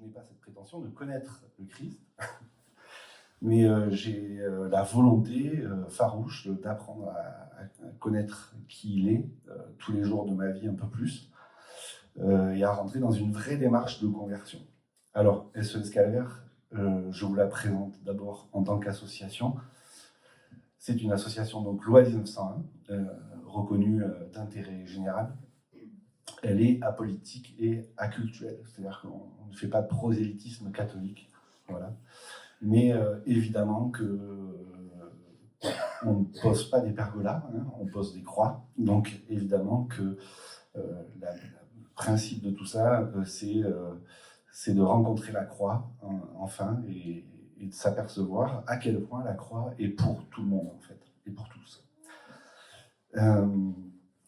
n'ai pas cette prétention de connaître le Christ, mais j'ai la volonté farouche d'apprendre à connaître qui il est tous les jours de ma vie un peu plus, et à rentrer dans une vraie démarche de conversion. Alors, SOS Calvaire, je vous la présente d'abord en tant qu'association. C'est une association, donc loi 1901, reconnue d'intérêt général. Elle est apolitique et acultuelle, c'est-à-dire qu'on ne fait pas de prosélytisme catholique, voilà. Mais évidemment on ne pose pas des pergolas, hein, on pose des croix. Donc évidemment que le principe de tout ça, c'est de rencontrer la croix, enfin, et de s'apercevoir à quel point la croix est pour tout le monde, en fait, et pour tous.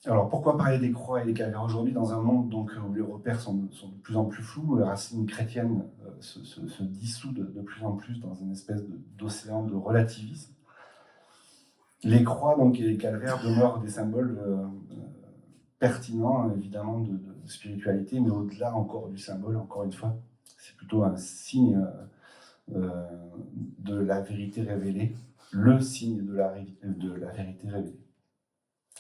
Alors, pourquoi parler des croix et des calvaires aujourd'hui dans un monde donc, où les repères sont de plus en plus flous, où les racines chrétiennes se dissout de plus en plus dans une espèce d'océan de relativisme? Les croix donc, et les calvaires demeurent des symboles pertinents, évidemment, de spiritualité, mais au-delà encore du symbole, encore une fois, c'est plutôt un signe de la vérité révélée, le signe de la vérité révélée.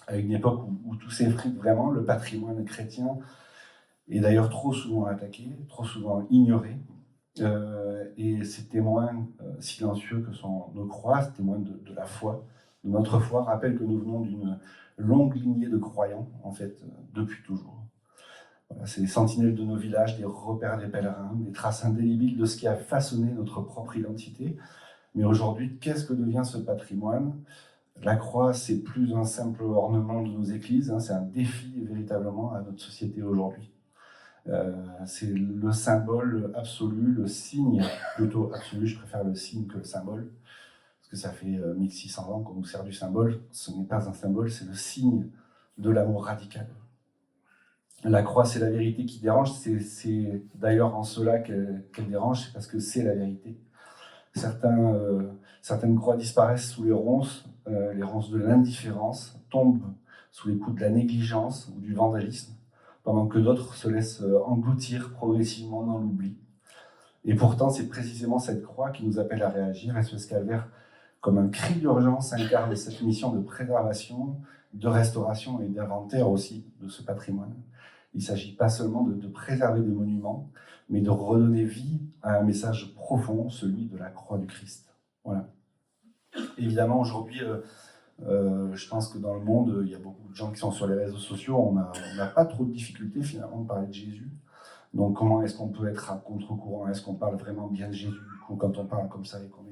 À une époque où tout s'effrite vraiment, le patrimoine chrétien est d'ailleurs trop souvent attaqué, trop souvent ignoré, et ces témoins silencieux que sont nos croix, ces témoins de la foi, de notre foi, rappellent que nous venons d'une longue lignée de croyants, en fait, depuis toujours. Voilà, c'est les sentinelles de nos villages, des repères des pèlerins, des traces indélébiles de ce qui a façonné notre propre identité. Mais aujourd'hui, qu'est-ce que devient ce patrimoine ? La croix, c'est plus un simple ornement de nos églises, hein, c'est un défi véritablement à notre société aujourd'hui. C'est le symbole absolu, le signe plutôt absolu, je préfère le signe que le symbole, parce que ça fait 1600 ans qu'on nous sert du symbole. Ce n'est pas un symbole, c'est le signe de l'amour radical. La croix, c'est la vérité qui dérange, c'est d'ailleurs en cela qu'elle dérange, c'est parce que c'est la vérité. Certaines croix disparaissent sous les ronces de l'indifférence, tombent sous les coups de la négligence ou du vandalisme, pendant que d'autres se laissent engloutir progressivement dans l'oubli. Et pourtant, c'est précisément cette croix qui nous appelle à réagir. SOS Calvaire, comme un cri d'urgence, incarne cette mission de préservation, de restauration et d'inventaire aussi de ce patrimoine. Il ne s'agit pas seulement de préserver des monuments, mais de redonner vie à un message profond, celui de la croix du Christ. Voilà. Évidemment, aujourd'hui, je pense que dans le monde, il y a beaucoup de gens qui sont sur les réseaux sociaux. On n'a pas trop de difficultés finalement de parler de Jésus. Donc comment est-ce qu'on peut être à contre-courant? Est-ce qu'on parle vraiment bien de Jésus quand on parle comme ça et qu'on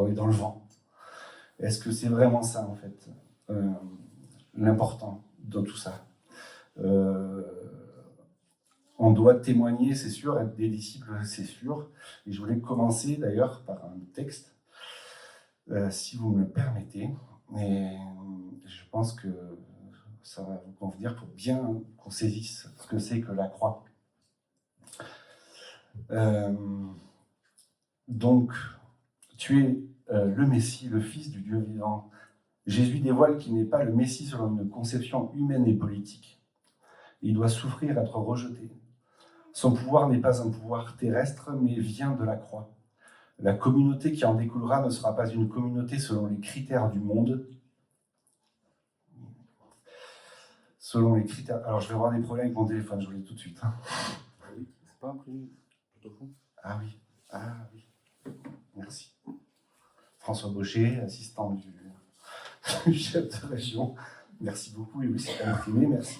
est dans le vent? Est-ce que c'est vraiment ça en fait l'important dans tout ça? On doit témoigner, c'est sûr, être des disciples, c'est sûr. Et je voulais commencer d'ailleurs par un texte, si vous me le permettez. Et je pense que ça va vous convenir pour bien qu'on saisisse ce que c'est que la croix. Donc, tu es le Messie, le Fils du Dieu vivant. Jésus dévoile qu'il n'est pas le Messie selon une conception humaine et politique. Il doit souffrir, être rejeté. Son pouvoir n'est pas un pouvoir terrestre, mais vient de la croix. La communauté qui en découlera ne sera pas une communauté selon les critères du monde. Selon les critères... Alors, je vais avoir des problèmes avec mon téléphone, je vous le dis tout de suite. Hein. C'est pas imprimé. Ah oui. Merci. François Baucher, assistant du chef de région. Merci beaucoup. Et oui, c'est imprimé, merci.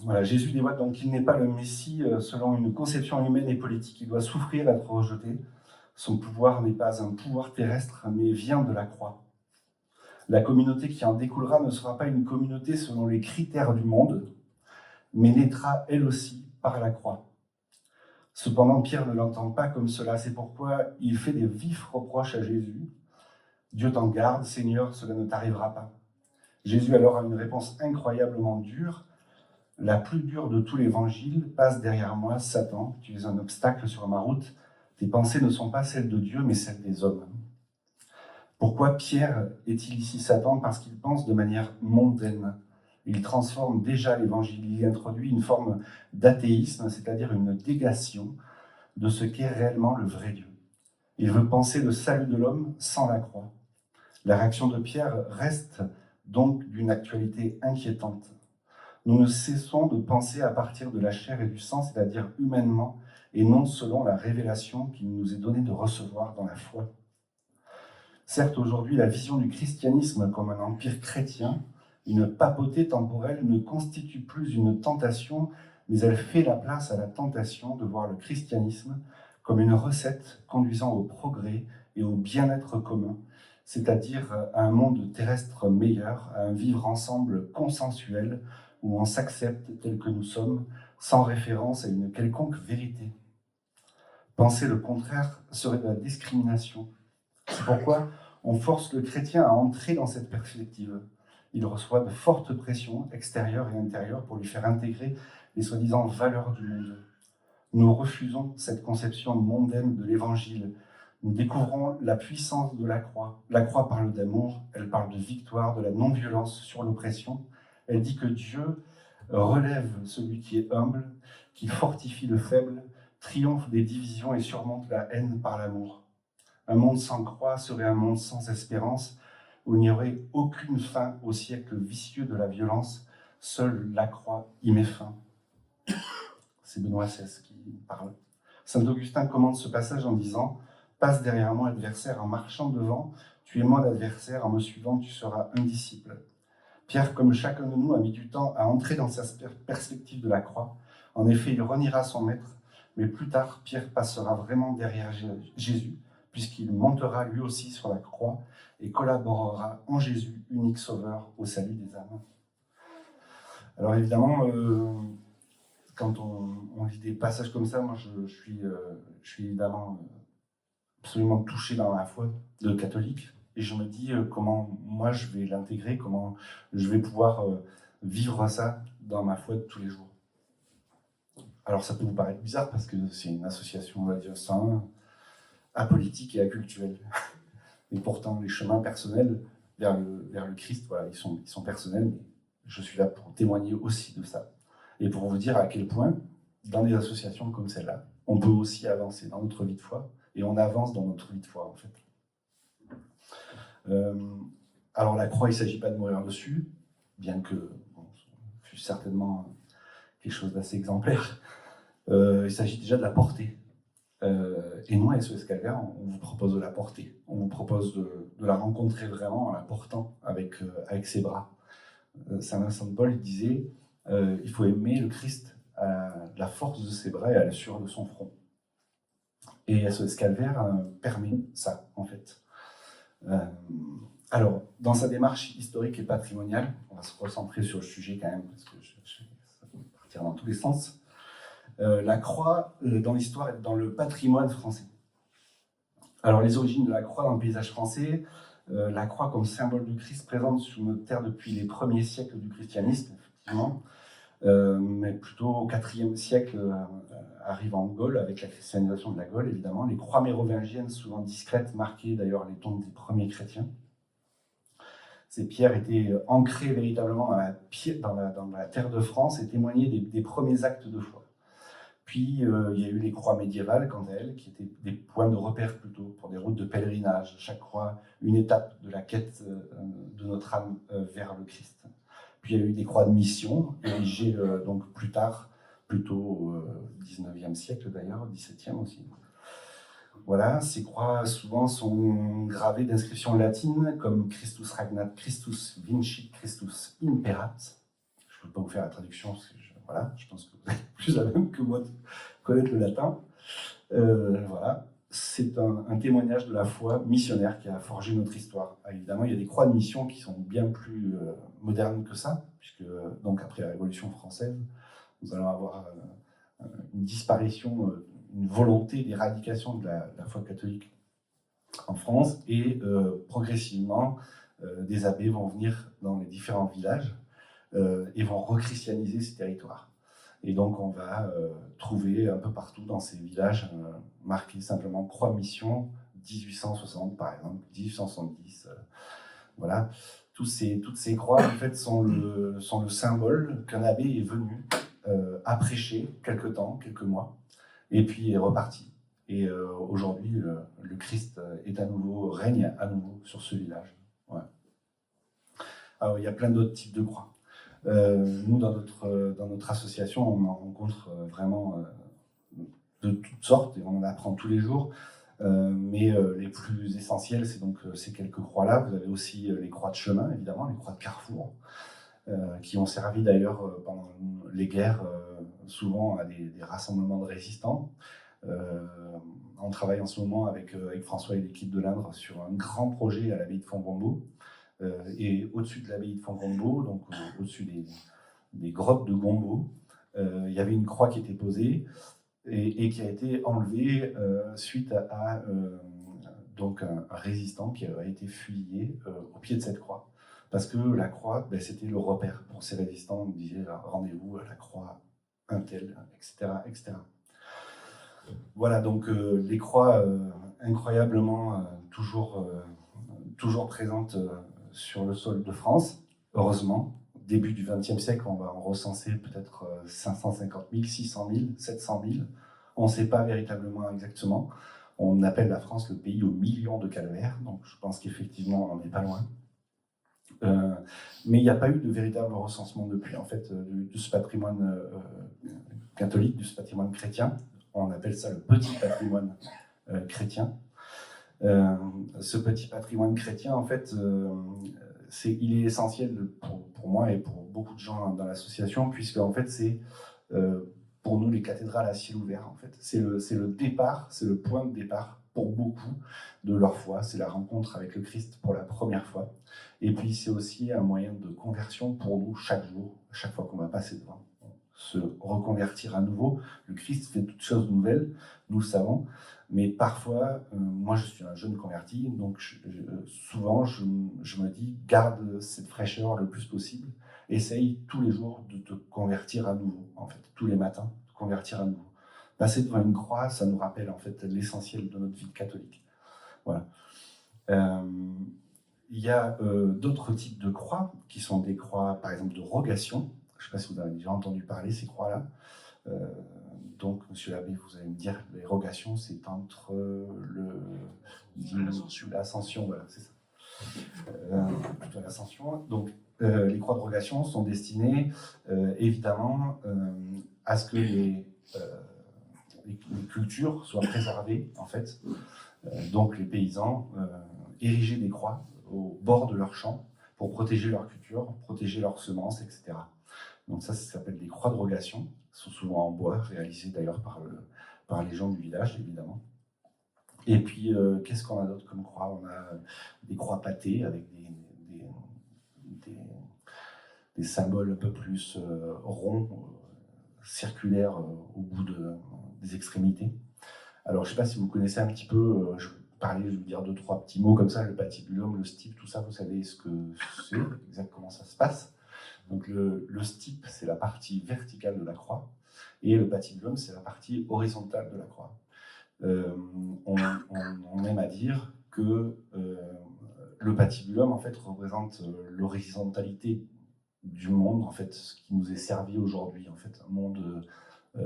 Voilà, Jésus dévoile donc qu'il n'est pas le Messie selon une conception humaine et politique. Il doit souffrir, être rejeté. Son pouvoir n'est pas un pouvoir terrestre, mais vient de la croix. La communauté qui en découlera ne sera pas une communauté selon les critères du monde, mais naîtra elle aussi par la croix. Cependant, Pierre ne l'entend pas comme cela. C'est pourquoi il fait des vifs reproches à Jésus. « Dieu t'en garde, Seigneur, cela ne t'arrivera pas. » Jésus alors a une réponse incroyablement dure. La plus dure de tout l'évangile, passe derrière moi, Satan, tu es un obstacle sur ma route. Tes pensées ne sont pas celles de Dieu, mais celles des hommes. Pourquoi Pierre est-il ici Satan? Parce qu'il pense de manière mondaine. Il transforme déjà l'Évangile, il y introduit une forme d'athéisme, c'est-à-dire une négation de ce qu'est réellement le vrai Dieu. Il veut penser le salut de l'homme sans la croix. La réaction de Pierre reste donc d'une actualité inquiétante. Nous ne cessons de penser à partir de la chair et du sang, c'est-à-dire humainement, et non selon la révélation qu'il nous est donnée de recevoir dans la foi. Certes, aujourd'hui, la vision du christianisme comme un empire chrétien, une papauté temporelle, ne constitue plus une tentation, mais elle fait la place à la tentation de voir le christianisme comme une recette conduisant au progrès et au bien-être commun, c'est-à-dire à un monde terrestre meilleur, à un vivre ensemble consensuel, où on s'accepte tel que nous sommes, sans référence à une quelconque vérité. Penser le contraire serait de la discrimination. C'est pourquoi on force le chrétien à entrer dans cette perspective. Il reçoit de fortes pressions extérieures et intérieures pour lui faire intégrer les soi-disant valeurs du monde. Nous refusons cette conception mondaine de l'Évangile. Nous découvrons la puissance de la croix. La croix parle d'amour, elle parle de victoire, de la non-violence sur l'oppression. Elle dit que Dieu relève celui qui est humble, qu'il fortifie le faible, triomphe des divisions et surmonte la haine par l'amour. Un monde sans croix serait un monde sans espérance, où il n'y aurait aucune fin au siècle vicieux de la violence. Seule la croix y met fin. C'est Benoît XVI qui parle. Saint Augustin commente ce passage en disant « Passe derrière moi, adversaire, en marchant devant, tu es mon adversaire, en me suivant, tu seras un disciple. » Pierre, comme chacun de nous, a mis du temps à entrer dans sa perspective de la croix. En effet, il reniera son maître, mais plus tard, Pierre passera vraiment derrière Jésus, puisqu'il montera lui aussi sur la croix et collaborera en Jésus, unique sauveur, au salut des âmes. Alors évidemment, quand on lit des passages comme ça, moi je suis évidemment absolument touché dans la foi de catholique, et je me dis comment moi je vais l'intégrer, comment je vais pouvoir vivre ça dans ma foi de tous les jours. Alors ça peut vous paraître bizarre parce que c'est une association, on va dire, apolitique et acultuelle. Et pourtant, les chemins personnels vers le Christ, voilà, ils sont personnels, mais je suis là pour témoigner aussi de ça. Et pour vous dire à quel point, dans des associations comme celle-là, on peut aussi avancer dans notre vie de foi, et on avance dans notre vie de foi, en fait. Alors la croix, il ne s'agit pas de mourir dessus, bien que ce fût certainement quelque chose d'assez exemplaire. Il s'agit déjà de la porter. Et nous, à SOS Calvaire, on vous propose de la porter. On vous propose de la rencontrer vraiment en la portant avec ses bras. Saint Vincent de Paul il disait il faut aimer le Christ à la force de ses bras et à la sueur de son front. Et SOS Calvaire permet ça, en fait. Alors, dans sa démarche historique et patrimoniale, on va se recentrer sur le sujet quand même, parce que ça peut partir dans tous les sens. La croix, dans l'histoire, est dans le patrimoine français. Alors, les origines de la croix dans le paysage français, la croix comme symbole du Christ présente sur notre terre depuis les premiers siècles du christianisme, effectivement, mais plutôt au IVe siècle, arrive en Gaule, avec la christianisation de la Gaule, évidemment. Les croix mérovingiennes, souvent discrètes, marquaient d'ailleurs les tombes des premiers chrétiens. Ces pierres étaient ancrées véritablement dans la terre de France et témoignaient des premiers actes de foi. Puis, il y a eu les croix médiévales, quant à elles, qui étaient des points de repère plutôt, pour des routes de pèlerinage. Chaque croix, une étape de la quête de notre âme vers le Christ. Puis, il y a eu des croix de mission, érigées donc plus tard, plutôt au XIXe siècle d'ailleurs, XVIIe aussi. Voilà, ces croix souvent sont gravées d'inscriptions latines, comme Christus Regnat, Christus Vincit, Christus Imperat. Je ne peux pas vous faire la traduction, parce que je pense que vous êtes plus à même que moi de connaître le latin. Voilà, c'est un témoignage de la foi missionnaire qui a forgé notre histoire. Évidemment, il y a des croix de mission qui sont bien plus modernes que ça, puisque donc après la Révolution française, nous allons avoir une disparition, une volonté d'éradication de la foi catholique en France, et progressivement, des abbés vont venir dans les différents villages et vont rechristianiser ces territoires. Et donc on va trouver un peu partout dans ces villages marqués simplement Croix Mission 1860 par exemple, 1870, voilà. toutes ces croix, en fait, sont le symbole qu'un abbé est venu à prêcher quelques mois, et puis est reparti. Et aujourd'hui, le Christ règne à nouveau sur ce village. Ouais. Alors, il y a plein d'autres types de croix. Nous, dans notre association, on en rencontre vraiment de toutes sortes, et on en apprend tous les jours. Mais les plus essentiels, c'est donc ces quelques croix-là. Vous avez aussi les croix de chemin, évidemment, les croix de carrefour, qui ont servi d'ailleurs pendant les guerres, souvent à des rassemblements de résistants. On travaille en ce moment avec François et l'équipe de l'Indre sur un grand projet à l'abbaye de Fontgrombault. Et au-dessus de l'abbaye de Fontgrombault, donc au-dessus des grottes de Gombault, il y avait une croix qui était posée et qui a été enlevée suite à donc un résistant qui a été fusillé au pied de cette croix. Parce que la croix, c'était le repère pour ces résistants. On disait rendez-vous à la croix un tel, etc., etc. Voilà, donc les croix incroyablement toujours présentes sur le sol de France, heureusement. Début du XXe siècle, on va en recenser peut-être 550 000, 600 000, 700 000. On ne sait pas véritablement exactement. On appelle la France le pays aux millions de calvaires, donc je pense qu'effectivement, on n'en est pas loin. Mais il n'y a pas eu de véritable recensement depuis, en fait, de ce patrimoine catholique, de ce patrimoine chrétien. On appelle ça le petit patrimoine chrétien. Ce petit patrimoine chrétien, en fait, il est essentiel pour moi et pour beaucoup de gens dans l'association, puisque en fait, c'est pour nous les cathédrales à ciel ouvert. En fait, c'est le départ, c'est le point de départ pour beaucoup de leur foi. C'est la rencontre avec le Christ pour la première fois. Et puis, c'est aussi un moyen de conversion pour nous chaque jour, chaque fois qu'on va passer devant. Se reconvertir à nouveau. Le Christ fait toutes choses nouvelles, nous le savons. Mais parfois, moi je suis un jeune converti, donc souvent je me dis, garde cette fraîcheur le plus possible, essaye tous les jours de te convertir à nouveau, en fait, tous les matins, de convertir à nouveau. Passer devant une croix, ça nous rappelle en fait l'essentiel de notre vie catholique. Voilà. Il y a d'autres types de croix, qui sont des croix, par exemple, de rogation. Je ne sais pas si vous avez déjà entendu parler de ces croix-là. Donc, monsieur l'abbé, vous allez me dire, les rogations, c'est entre l'ascension, voilà, c'est ça. Plutôt l'ascension. Donc, les croix de rogation sont destinées, évidemment, à ce que les cultures soient préservées, en fait. Donc, les paysans érigeaient des croix au bord de leurs champs pour protéger leur culture, protéger leurs semences, etc. Donc ça s'appelle des croix de rogation. Elles sont souvent en bois, réalisées d'ailleurs par les gens du village, évidemment. Et puis, qu'est-ce qu'on a d'autre comme croix? On a des croix pâtées avec des symboles un peu plus ronds, circulaires au bout des extrémités. Alors, je ne sais pas si vous connaissez un petit peu, je vais vous dire 2-3 petits mots comme ça, le patibulum, le stipe, tout ça, vous savez ce que c'est, exactement comment ça se passe. Donc le stipe, c'est la partie verticale de la croix, et le patibulum, c'est la partie horizontale de la croix. On aime à dire que le patibulum, en fait, représente l'horizontalité du monde, en fait, ce qui nous est servi aujourd'hui, en fait, un monde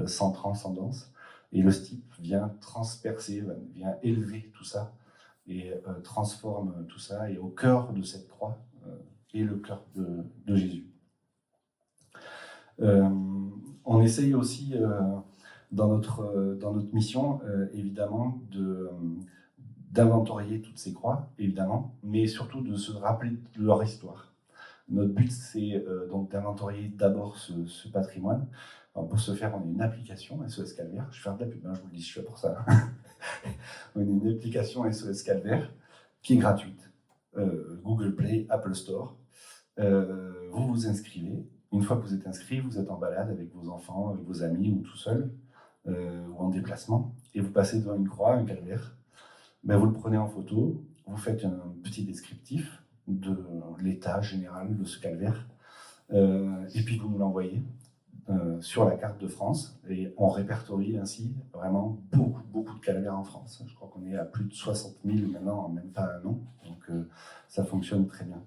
sans transcendance. Et le stipe vient transpercer, vient élever tout ça, et transforme tout ça, et au cœur de cette croix est le cœur de Jésus. On essaye aussi dans notre mission, évidemment, d'inventorier toutes ces croix, évidemment, mais surtout de se rappeler de leur histoire. Notre but, c'est donc d'inventorier d'abord ce patrimoine. Alors, pour ce faire, on a une application SOS Calvaire. Je vais faire de la pub, je vous le dis, je suis là pour ça. On a une application SOS Calvaire qui est gratuite. Google Play, Apple Store. Vous vous inscrivez. Une fois que vous êtes inscrit, vous êtes en balade avec vos enfants, avec vos amis ou tout seul, ou en déplacement, et vous passez devant une croix, un calvaire. Vous le prenez en photo, vous faites un petit descriptif de l'état général de ce calvaire, et puis vous nous l'envoyez sur la carte de France, et on répertorie ainsi vraiment beaucoup de calvaires en France. Je crois qu'on est à plus de 60 000 maintenant en même pas un an, donc ça fonctionne très bien.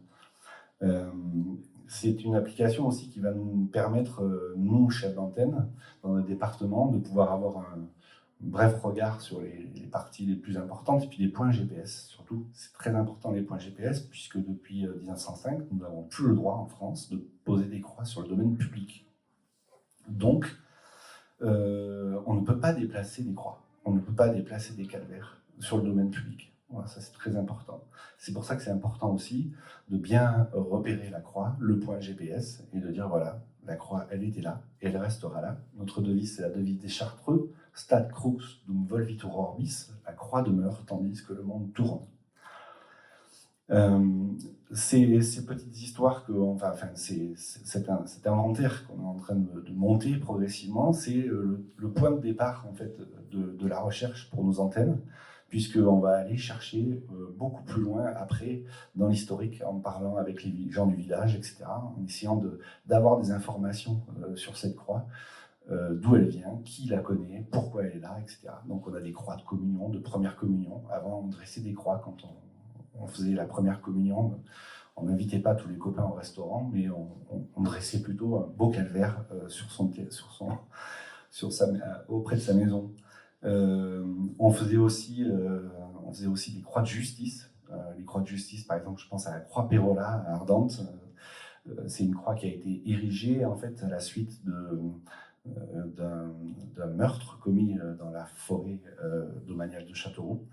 C'est une application aussi qui va nous permettre, nous, chefs d'antenne, dans le département, de pouvoir avoir un bref regard sur les parties les plus importantes, et puis les points GPS surtout. C'est très important les points GPS, puisque depuis 1905, nous n'avons plus le droit en France de poser des croix sur le domaine public. Donc, on ne peut pas déplacer des croix, on ne peut pas déplacer des calvaires sur le domaine public. Voilà, ça c'est très important. C'est pour ça que c'est important aussi de bien repérer la croix, le point GPS, et de dire voilà, la croix, elle était là, et elle restera là. Notre devise, c'est la devise des Chartreux, Stat crux dum volvitur orbis, la croix demeure tandis que le monde tourne. Ces petites histoires, cet inventaire qu'on est en train de monter progressivement, c'est le point de départ en fait, de la recherche pour nos antennes, puisqu'on va aller chercher beaucoup plus loin après dans l'historique, en parlant avec les gens du village, etc., en essayant d'avoir des informations sur cette croix, d'où elle vient, qui la connaît, pourquoi elle est là, etc. Donc on a des croix de communion, de première communion. Avant, on dressait des croix quand on faisait la première communion. On n'invitait pas tous les copains au restaurant, mais on dressait plutôt un beau calvaire auprès de sa maison. On faisait aussi des croix de justice. Les croix de justice, par exemple, je pense à la croix Pérola à Ardentes. C'est une croix qui a été érigée en fait à la suite d'un meurtre commis dans la forêt domaniale de Châteauroux.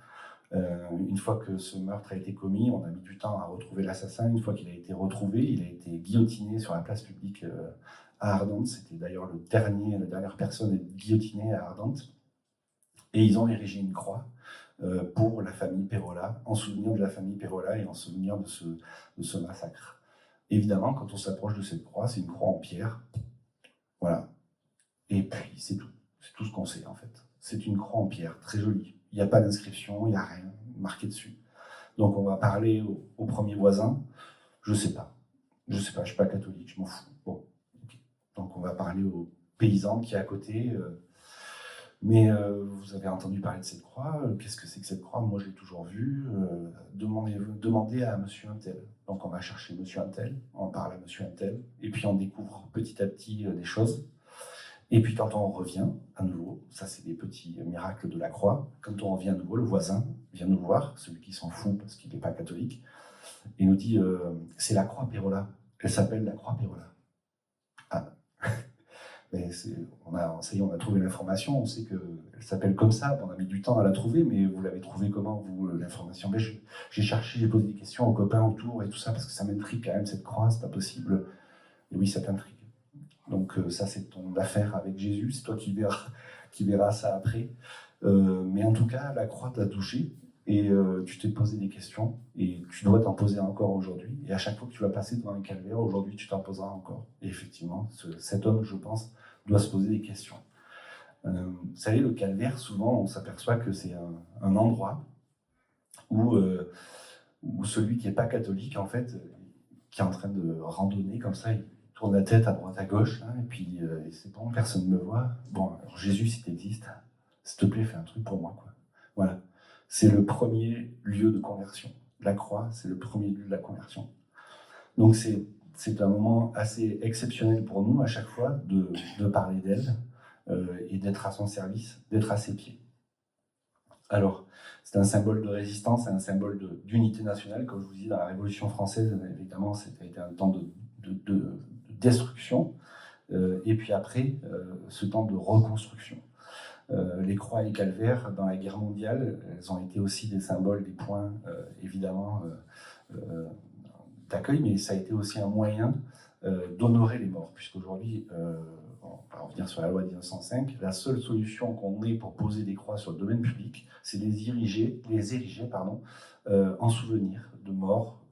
Une fois que ce meurtre a été commis, on a mis du temps à retrouver l'assassin. Une fois qu'il a été retrouvé, il a été guillotiné sur la place publique à Ardentes. C'était d'ailleurs la dernière personne à être guillotinée à Ardentes. Et ils ont érigé une croix pour la famille Pérola, en souvenir de la famille Pérola et en souvenir de ce massacre. Évidemment, quand on s'approche de cette croix, c'est une croix en pierre. Voilà. Et puis, c'est tout. C'est tout ce qu'on sait, en fait. C'est une croix en pierre, très jolie. Il n'y a pas d'inscription, il n'y a rien marqué dessus. Donc, on va parler au premier voisin. Je sais pas, je suis pas catholique, je m'en fous. Bon, okay. Donc, on va parler au paysan qui est à côté. Mais vous avez entendu parler de cette croix, qu'est-ce que c'est que cette croix? Moi, je l'ai toujours vue. Demandez à monsieur Untel. Donc, on va chercher monsieur Untel, on parle à monsieur Untel, et puis on découvre petit à petit des choses. Et puis quand on revient à nouveau, ça c'est des petits miracles de la croix, quand on revient à nouveau, le voisin vient nous voir, celui qui s'en fout parce qu'il n'est pas catholique, et nous dit c'est la croix Pérola, elle s'appelle la croix Pérola. Ah, mais on a trouvé l'information, on sait qu'elle s'appelle comme ça, on a mis du temps à la trouver, mais vous l'avez trouvée comment, vous, l'information? J'ai cherché, j'ai posé des questions aux copains autour et tout ça, parce que ça m'intrigue quand même cette croix, c'est pas possible. Et oui, ça t'intrigue. Donc ça, c'est ton affaire avec Jésus, c'est toi qui verras ça après. Mais en tout cas, la croix t'a touché et tu t'es posé des questions et tu dois t'en poser encore aujourd'hui. Et à chaque fois que tu vas passer devant un calvaire, aujourd'hui, tu t'en poseras encore. Et effectivement, cet homme, je pense, doit se poser des questions. Vous savez, le calvaire, souvent, on s'aperçoit que c'est un endroit où celui qui n'est pas catholique, en fait, qui est en train de randonner comme ça, il tourne la tête à droite à gauche, hein, et puis c'est bon, personne ne me voit. Bon, alors Jésus, si tu existes, s'il te plaît, fais un truc pour moi, quoi. Voilà. C'est le premier lieu de conversion. La croix, c'est le premier lieu de la conversion. Donc c'est un moment assez exceptionnel pour nous, à chaque fois, de parler d'elle et d'être à son service, d'être à ses pieds. Alors, c'est un symbole de résistance, c'est un symbole d'unité nationale. Comme je vous dis, dans la Révolution française, évidemment, c'était été un temps de destruction, et puis après, ce temps de reconstruction. Les croix et les calvaires, dans la guerre mondiale, elles ont été aussi des symboles, des points, évidemment, d'accueil, mais ça a été aussi un moyen d'honorer les morts, puisqu'aujourd'hui, on va revenir sur la loi de 1905, la seule solution qu'on ait pour poser des croix sur le domaine public, c'est les ériger en souvenir de morts,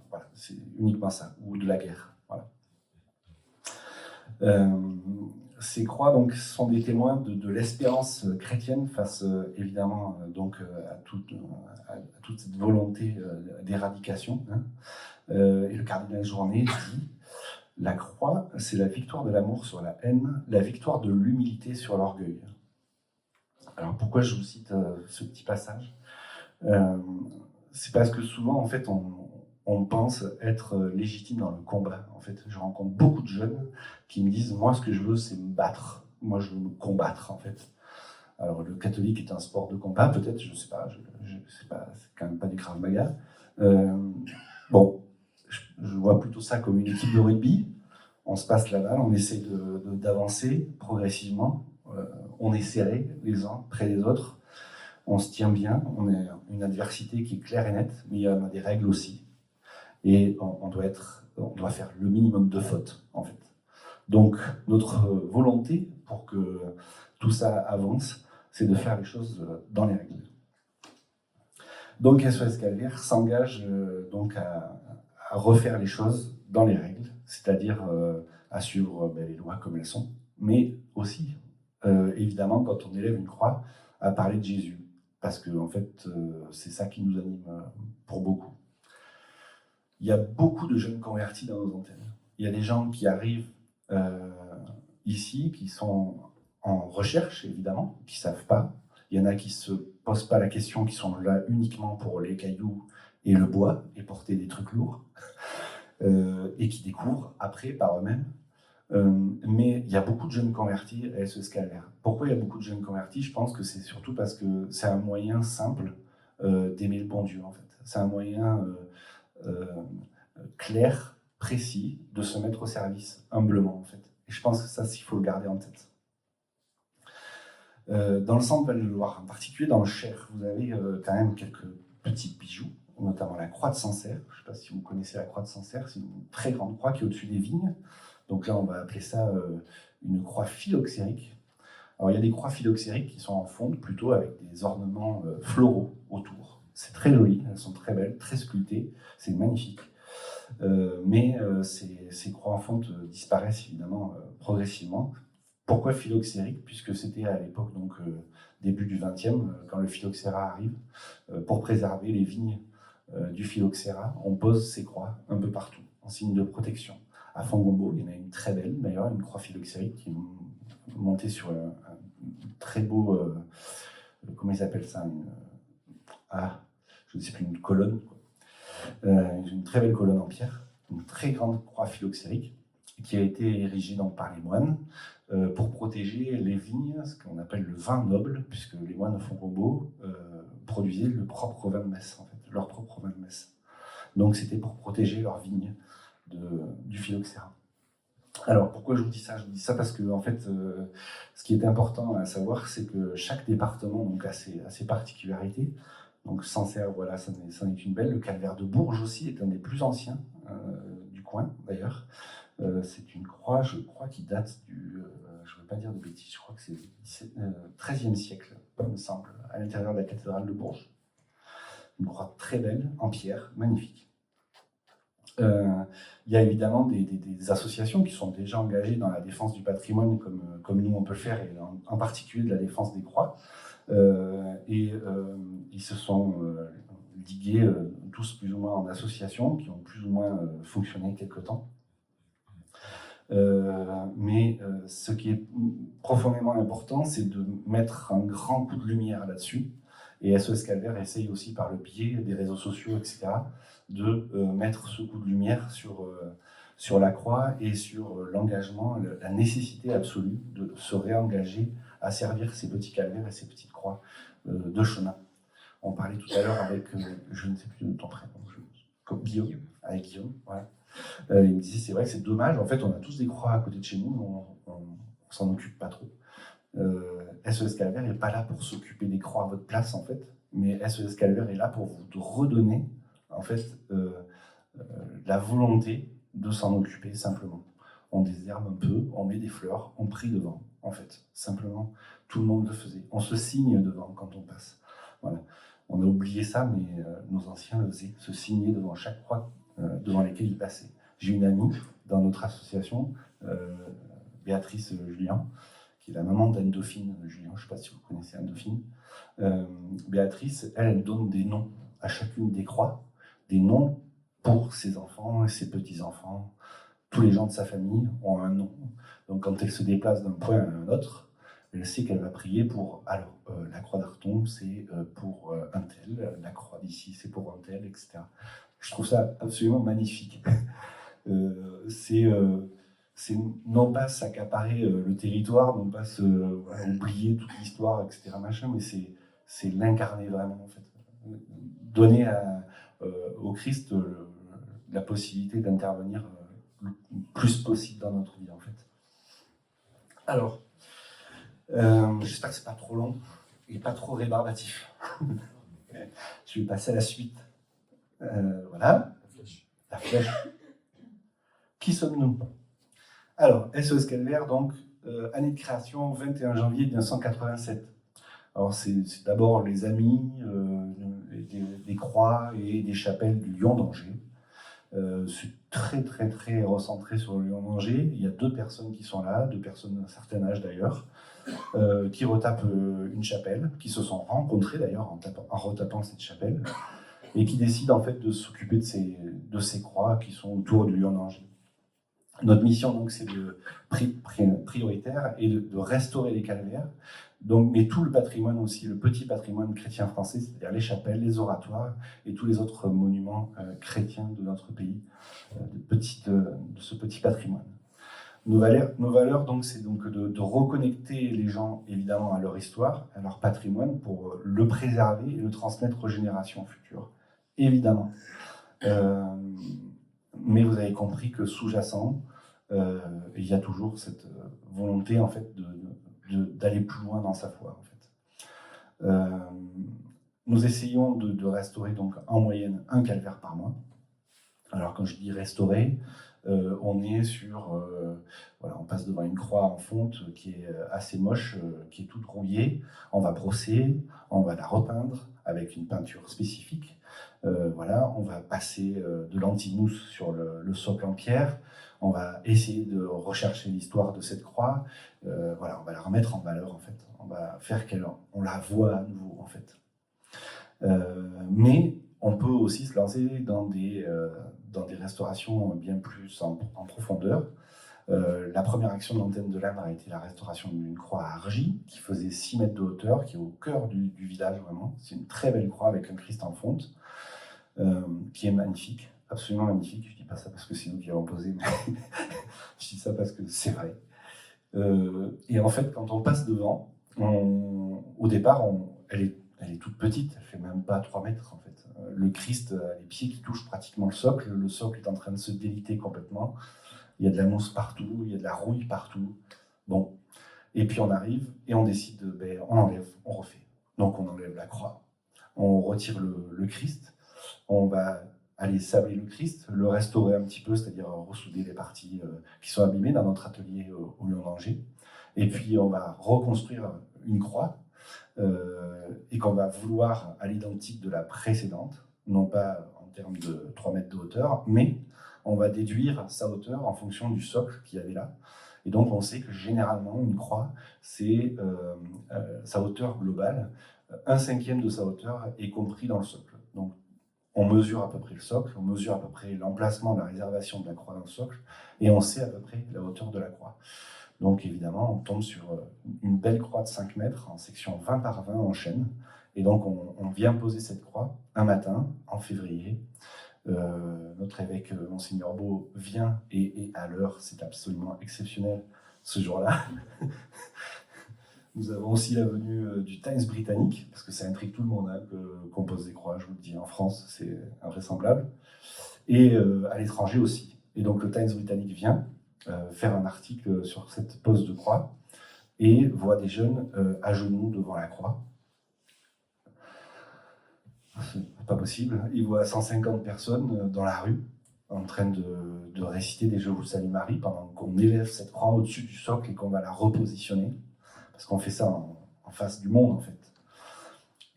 voilà, c'est uniquement ça, ou de la guerre. Voilà. Ces croix donc, sont des témoins de l'espérance chrétienne face évidemment à toute cette volonté d'éradication. Hein. Et le cardinal Journet dit: la croix, c'est la victoire de l'amour sur la haine, la victoire de l'humilité sur l'orgueil. Alors pourquoi je vous cite ce petit passage? C'est parce que souvent, en fait, on pense être légitime dans le combat. En fait, je rencontre beaucoup de jeunes qui me disent, moi, ce que je veux, c'est me battre. Moi, je veux me combattre, en fait. Alors, le catholique est un sport de combat, peut-être, je ne sais pas, c'est quand même pas du Krav Maga. Bon, je vois plutôt ça comme une équipe de rugby. On se passe la balle, on essaie d'avancer progressivement. On est serrés les uns près des autres. On se tient bien. On a une adversité qui est claire et nette, mais il y a des règles aussi. Et on doit faire le minimum de fautes, en fait. Donc, notre volonté pour que tout ça avance, c'est de faire les choses dans les règles. Donc, SOS Calvaire s'engage donc à refaire les choses dans les règles, c'est-à-dire à suivre les lois comme elles sont, mais aussi, évidemment, quand on élève une croix, à parler de Jésus, parce que en fait, c'est ça qui nous anime pour beaucoup. Il y a beaucoup de jeunes convertis dans nos antennes. Il y a des gens qui arrivent ici, qui sont en recherche, évidemment, qui ne savent pas. Il y en a qui ne se posent pas la question, qui sont là uniquement pour les cailloux et le bois, et porter des trucs lourds, et qui découvrent après par eux-mêmes. Mais il y a beaucoup de jeunes convertis à SOS Calvaire. Pourquoi il y a beaucoup de jeunes convertis? Je pense que c'est surtout parce que c'est un moyen simple d'aimer le bon Dieu, en fait. C'est un moyen clair, précis, de se mettre au service, humblement, en fait. Et je pense que ça, il faut le garder en tête. Dans le centre Val-de-Loire, en particulier dans le Cher, vous avez quand même quelques petits bijoux, notamment la croix de Sancerre. Je ne sais pas si vous connaissez la croix de Sancerre, c'est une très grande croix qui est au-dessus des vignes. Donc là, on va appeler ça une croix phylloxérique. Alors, il y a des croix phylloxériques qui sont en fonte, plutôt avec des ornements floraux autour. C'est très joli, elles sont très belles, très sculptées, c'est magnifique. Mais ces croix en fonte disparaissent évidemment progressivement. Pourquoi phylloxérique? Puisque c'était à l'époque, donc début du XXe, quand le phylloxéra arrive, pour préserver les vignes du phylloxéra, on pose ces croix un peu partout, en signe de protection. À Fongombo, il y en a une très belle, d'ailleurs, une croix phylloxérique qui est montée sur un très beau, comment ils appellent ça, je ne sais plus, une colonne, quoi. Une très belle colonne en pierre, une très grande croix phylloxérique, qui a été érigée donc par les moines pour protéger les vignes, ce qu'on appelle le vin noble, puisque les moines de Fongombo produisaient le propre vin de messe, en fait, leur propre vin de messe. Donc c'était pour protéger leurs vignes du phylloxéra. Alors pourquoi je vous dis ça? Je vous dis ça parce que en fait, ce qui est important à savoir, c'est que chaque département donc, a ses particularités. Donc Sancerre, voilà, ça n'est qu'une belle. Le calvaire de Bourges aussi est un des plus anciens du coin, d'ailleurs. C'est une croix, je crois, qui date du... je ne veux pas dire de bêtises, je crois que c'est XIIIe siècle, il me semble, à l'intérieur de la cathédrale de Bourges. Une croix très belle, en pierre, magnifique. Il y a évidemment des associations qui sont déjà engagées dans la défense du patrimoine, comme nous on peut le faire, et en particulier de la défense des croix. Ils se sont ligués tous plus ou moins en association, qui ont plus ou moins fonctionné quelque temps. Mais ce qui est profondément important, c'est de mettre un grand coup de lumière là-dessus. Et SOS Calvaire essaye aussi par le biais des réseaux sociaux, etc., de mettre ce coup de lumière sur la croix et sur l'engagement, la nécessité absolue de se réengager à servir ces petits calvaires et ces petites croix de chemin. On parlait tout à l'heure avec, je ne sais plus de ton prénom, Guillaume, avec Guillaume, voilà. Il me disait, c'est vrai que c'est dommage, en fait, on a tous des croix à côté de chez nous, mais on s'en occupe pas trop. SOS Calvaire n'est pas là pour s'occuper des croix à votre place, en fait, mais SOS Calvaire est là pour vous redonner, en fait, la volonté de s'en occuper simplement. On désherbe un peu, on met des fleurs, on prie devant, en fait, simplement. Tout le monde le faisait. On se signe devant quand on passe. Voilà. On a oublié ça, mais nos anciens le faisaient, se signer devant chaque croix devant lesquels ils passaient. J'ai une amie dans notre association, Béatrice Julien, qui est la maman d'Anne-Dauphine Julien, je ne sais pas si vous connaissez Anne-Dauphine. Béatrice, elle donne des noms à chacune des croix, des noms pour ses enfants et ses petits-enfants. Tous les gens de sa famille ont un nom. Donc quand elle se déplace d'un point à un autre, Elle sait qu'elle va prier pour, alors, la croix d'Arton, c'est pour un tel, la croix d'ici, c'est pour un tel, etc. Je trouve ça absolument magnifique. C'est non pas s'accaparer le territoire, non pas oublier toute l'histoire, etc. Machin, mais c'est l'incarner vraiment, en fait. Donner au Christ la possibilité d'intervenir le plus possible dans notre vie, en fait. Alors, j'espère que c'est pas trop long et pas trop rébarbatif. Je vais passer à la suite. Voilà. La flèche. Qui sommes-nous? Alors, SOS Calvaire, donc, année de création, 21 janvier 1987. Alors, c'est d'abord les amis, des croix et des chapelles du Lion d'Angers. C'est très, très, très recentré sur le Lion d'Angers. Il y a 2 personnes qui sont là, 2 personnes d'un certain âge d'ailleurs, qui retapent une chapelle, qui se sont rencontrées d'ailleurs en retapant cette chapelle, et qui décident en fait de s'occuper de ces croix qui sont autour du Lion d'Angers. Notre mission, donc, c'est prioritaire et de restaurer les calvaires, donc, mais tout le patrimoine aussi, le petit patrimoine chrétien français, c'est-à-dire les chapelles, les oratoires et tous les autres monuments chrétiens de notre pays, de ce petit patrimoine. Nos valeurs donc, c'est donc de reconnecter les gens, évidemment, à leur histoire, à leur patrimoine, pour le préserver et le transmettre aux générations futures, évidemment. Mais vous avez compris que sous-jacent, il y a toujours cette volonté en fait d'aller plus loin dans sa foi. En fait. Nous essayons de restaurer donc en moyenne un calvaire par mois. Alors quand je dis restaurer, on est sur, voilà, on passe devant une croix en fonte qui est assez moche, qui est toute rouillée. On va brosser, on va la repeindre avec une peinture spécifique. Voilà, on va passer de l'antimousse sur le socle en pierre. On va essayer de rechercher l'histoire de cette croix. Voilà, on va la remettre en valeur en fait. On va faire qu'on la voit à nouveau en fait. Mais on peut aussi se lancer dans des restaurations bien plus en profondeur. La première action de l'antenne de l'âme a été la restauration d'une croix à Argy, qui faisait 6 mètres de hauteur, qui est au cœur du village vraiment. C'est une très belle croix avec un Christ en fonte, qui est magnifique, absolument magnifique. Je ne dis pas ça parce que c'est nous qui l'avons posé, mais je dis ça parce que c'est vrai. Et en fait, quand on passe devant, au départ, elle est toute petite, elle fait même pas 3 mètres en fait. Le Christ a les pieds qui touchent pratiquement le socle est en train de se déliter complètement. Il y a de la mousse partout, il y a de la rouille partout. Bon, et puis on arrive et on décide on enlève, on refait. Donc on enlève la croix, on retire le Christ, on va aller sabler le Christ, le restaurer un petit peu, c'est-à-dire ressouder les parties qui sont abîmées dans notre atelier au Lion d'Angers. Et puis on va reconstruire une croix et qu'on va vouloir à l'identique de la précédente, non pas en termes de 3 mètres de hauteur, mais on va déduire sa hauteur en fonction du socle qu'il y avait là. Et donc on sait que généralement une croix, c'est sa hauteur globale, 1/5 de sa hauteur est compris dans le socle. Donc on mesure à peu près le socle, on mesure à peu près l'emplacement, la réservation de la croix dans le socle, et on sait à peu près la hauteur de la croix. Donc évidemment, on tombe sur une belle croix de 5 mètres en section 20 par 20 en chêne. Et donc on vient poser cette croix un matin, en février. Notre évêque, Monseigneur Beau, vient et à l'heure, c'est absolument exceptionnel ce jour-là. Nous avons aussi la venue du Times britannique, parce que ça intrigue tout le monde hein, qu'on pose des croix, je vous le dis, en France, c'est invraisemblable. Et à l'étranger aussi. Et donc le Times britannique vient faire un article sur cette pose de croix et voit des jeunes à genoux devant la croix. C'est pas possible. Il voit 150 personnes dans la rue en train de réciter des Je vous salue Marie pendant qu'on élève cette croix au-dessus du socle et qu'on va la repositionner. Parce qu'on fait ça en face du monde en fait.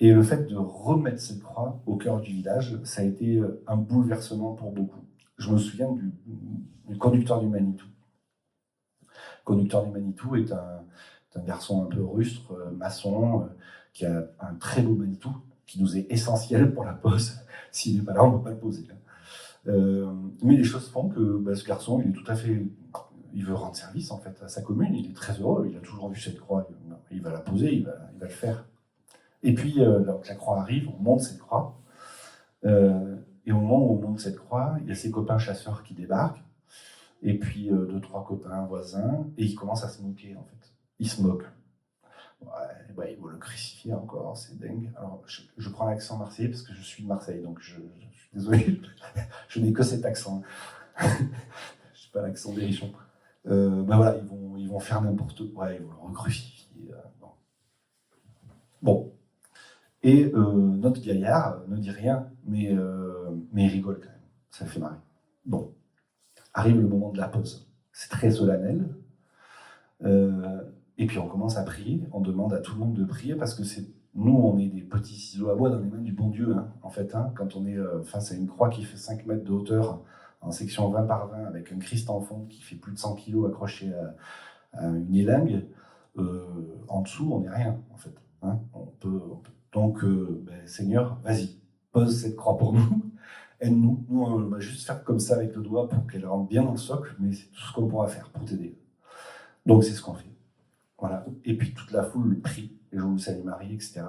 Et le fait de remettre cette croix au cœur du village, ça a été un bouleversement pour beaucoup. Je me souviens du conducteur du Manitou. Le conducteur du Manitou est un garçon un peu rustre, maçon, qui a un très beau Manitou, qui nous est essentiel pour la pose. S'il n'est pas là, on ne peut pas le poser. Mais les choses font que ce garçon, il est tout à fait... Il veut rendre service en fait à sa commune, il est très heureux, il a toujours vu cette croix, il va la poser, il va le faire. Et puis, donc la croix arrive, on monte cette croix. Et au moment où on monte cette croix, il y a ses copains chasseurs qui débarquent. Et puis, 2-3 copains voisins. Et ils commencent à se moquer, en fait. Ils se moquent. Ouais, ils vont le crucifier encore, c'est dingue. Alors, je prends l'accent marseillais parce que je suis de Marseille, donc je suis désolé, je n'ai que cet accent. Je n'ai pas l'accent des Richons. Voilà, ils vont faire n'importe quoi, ils vont le recrucifier. Bon. Et notre gaillard ne dit rien, mais il rigole quand même. Ça le fait marrer. Bon. Arrive le moment de la pause. C'est très solennel. Et puis on commence à prier. On demande à tout le monde de prier parce que nous, on est des petits ciseaux à bois dans les mains du bon Dieu. Hein, en fait, hein, quand on est face à une croix qui fait 5 mètres de hauteur, en section 20 par 20, avec un Christ en fond qui fait plus de 100 kilos accroché à une élingue, en dessous, on n'est rien, en fait. Hein, on peut. Donc, Seigneur, vas-y, pose cette croix pour nous. Aide-nous. Nous, on va juste faire comme ça avec le doigt pour qu'elle rentre bien dans le socle, mais c'est tout ce qu'on pourra faire pour t'aider. Donc, c'est ce qu'on fait. Voilà. Et puis, toute la foule le prie, et je vous salue Marie, etc.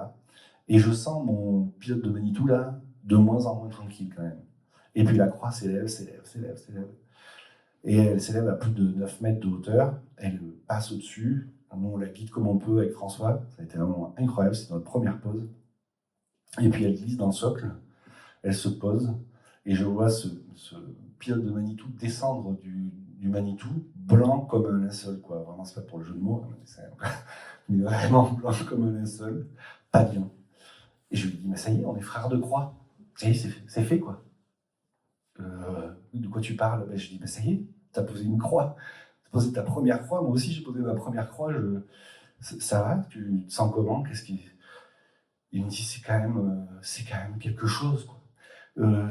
Et je sens mon pilote de Manitou, là, de moins en moins tranquille, quand même. Et puis, la croix s'élève. Et elle s'élève à plus de 9 mètres de hauteur. Elle passe au-dessus. Nous, on la guide comme on peut avec François. Ça a été un moment incroyable. C'est notre première pause. Et puis, elle glisse dans le socle. Elle se pose. Et je vois ce pilote de Manitou descendre du Manitou, blanc comme un linceul, quoi. Vraiment, c'est pas pour le jeu de mots, mais vraiment blanc comme un linceul, pas bien. Et je lui dis, mais ça y est, on est frères de croix. Ça y est, c'est fait, quoi. De quoi tu parles? Je dis, mais ça y est, t'as posé une croix. T'as posé ta première croix. Moi aussi, j'ai posé ma première croix. Ça va? Tu te sens comment? Il me dit, c'est quand même quelque chose, quoi.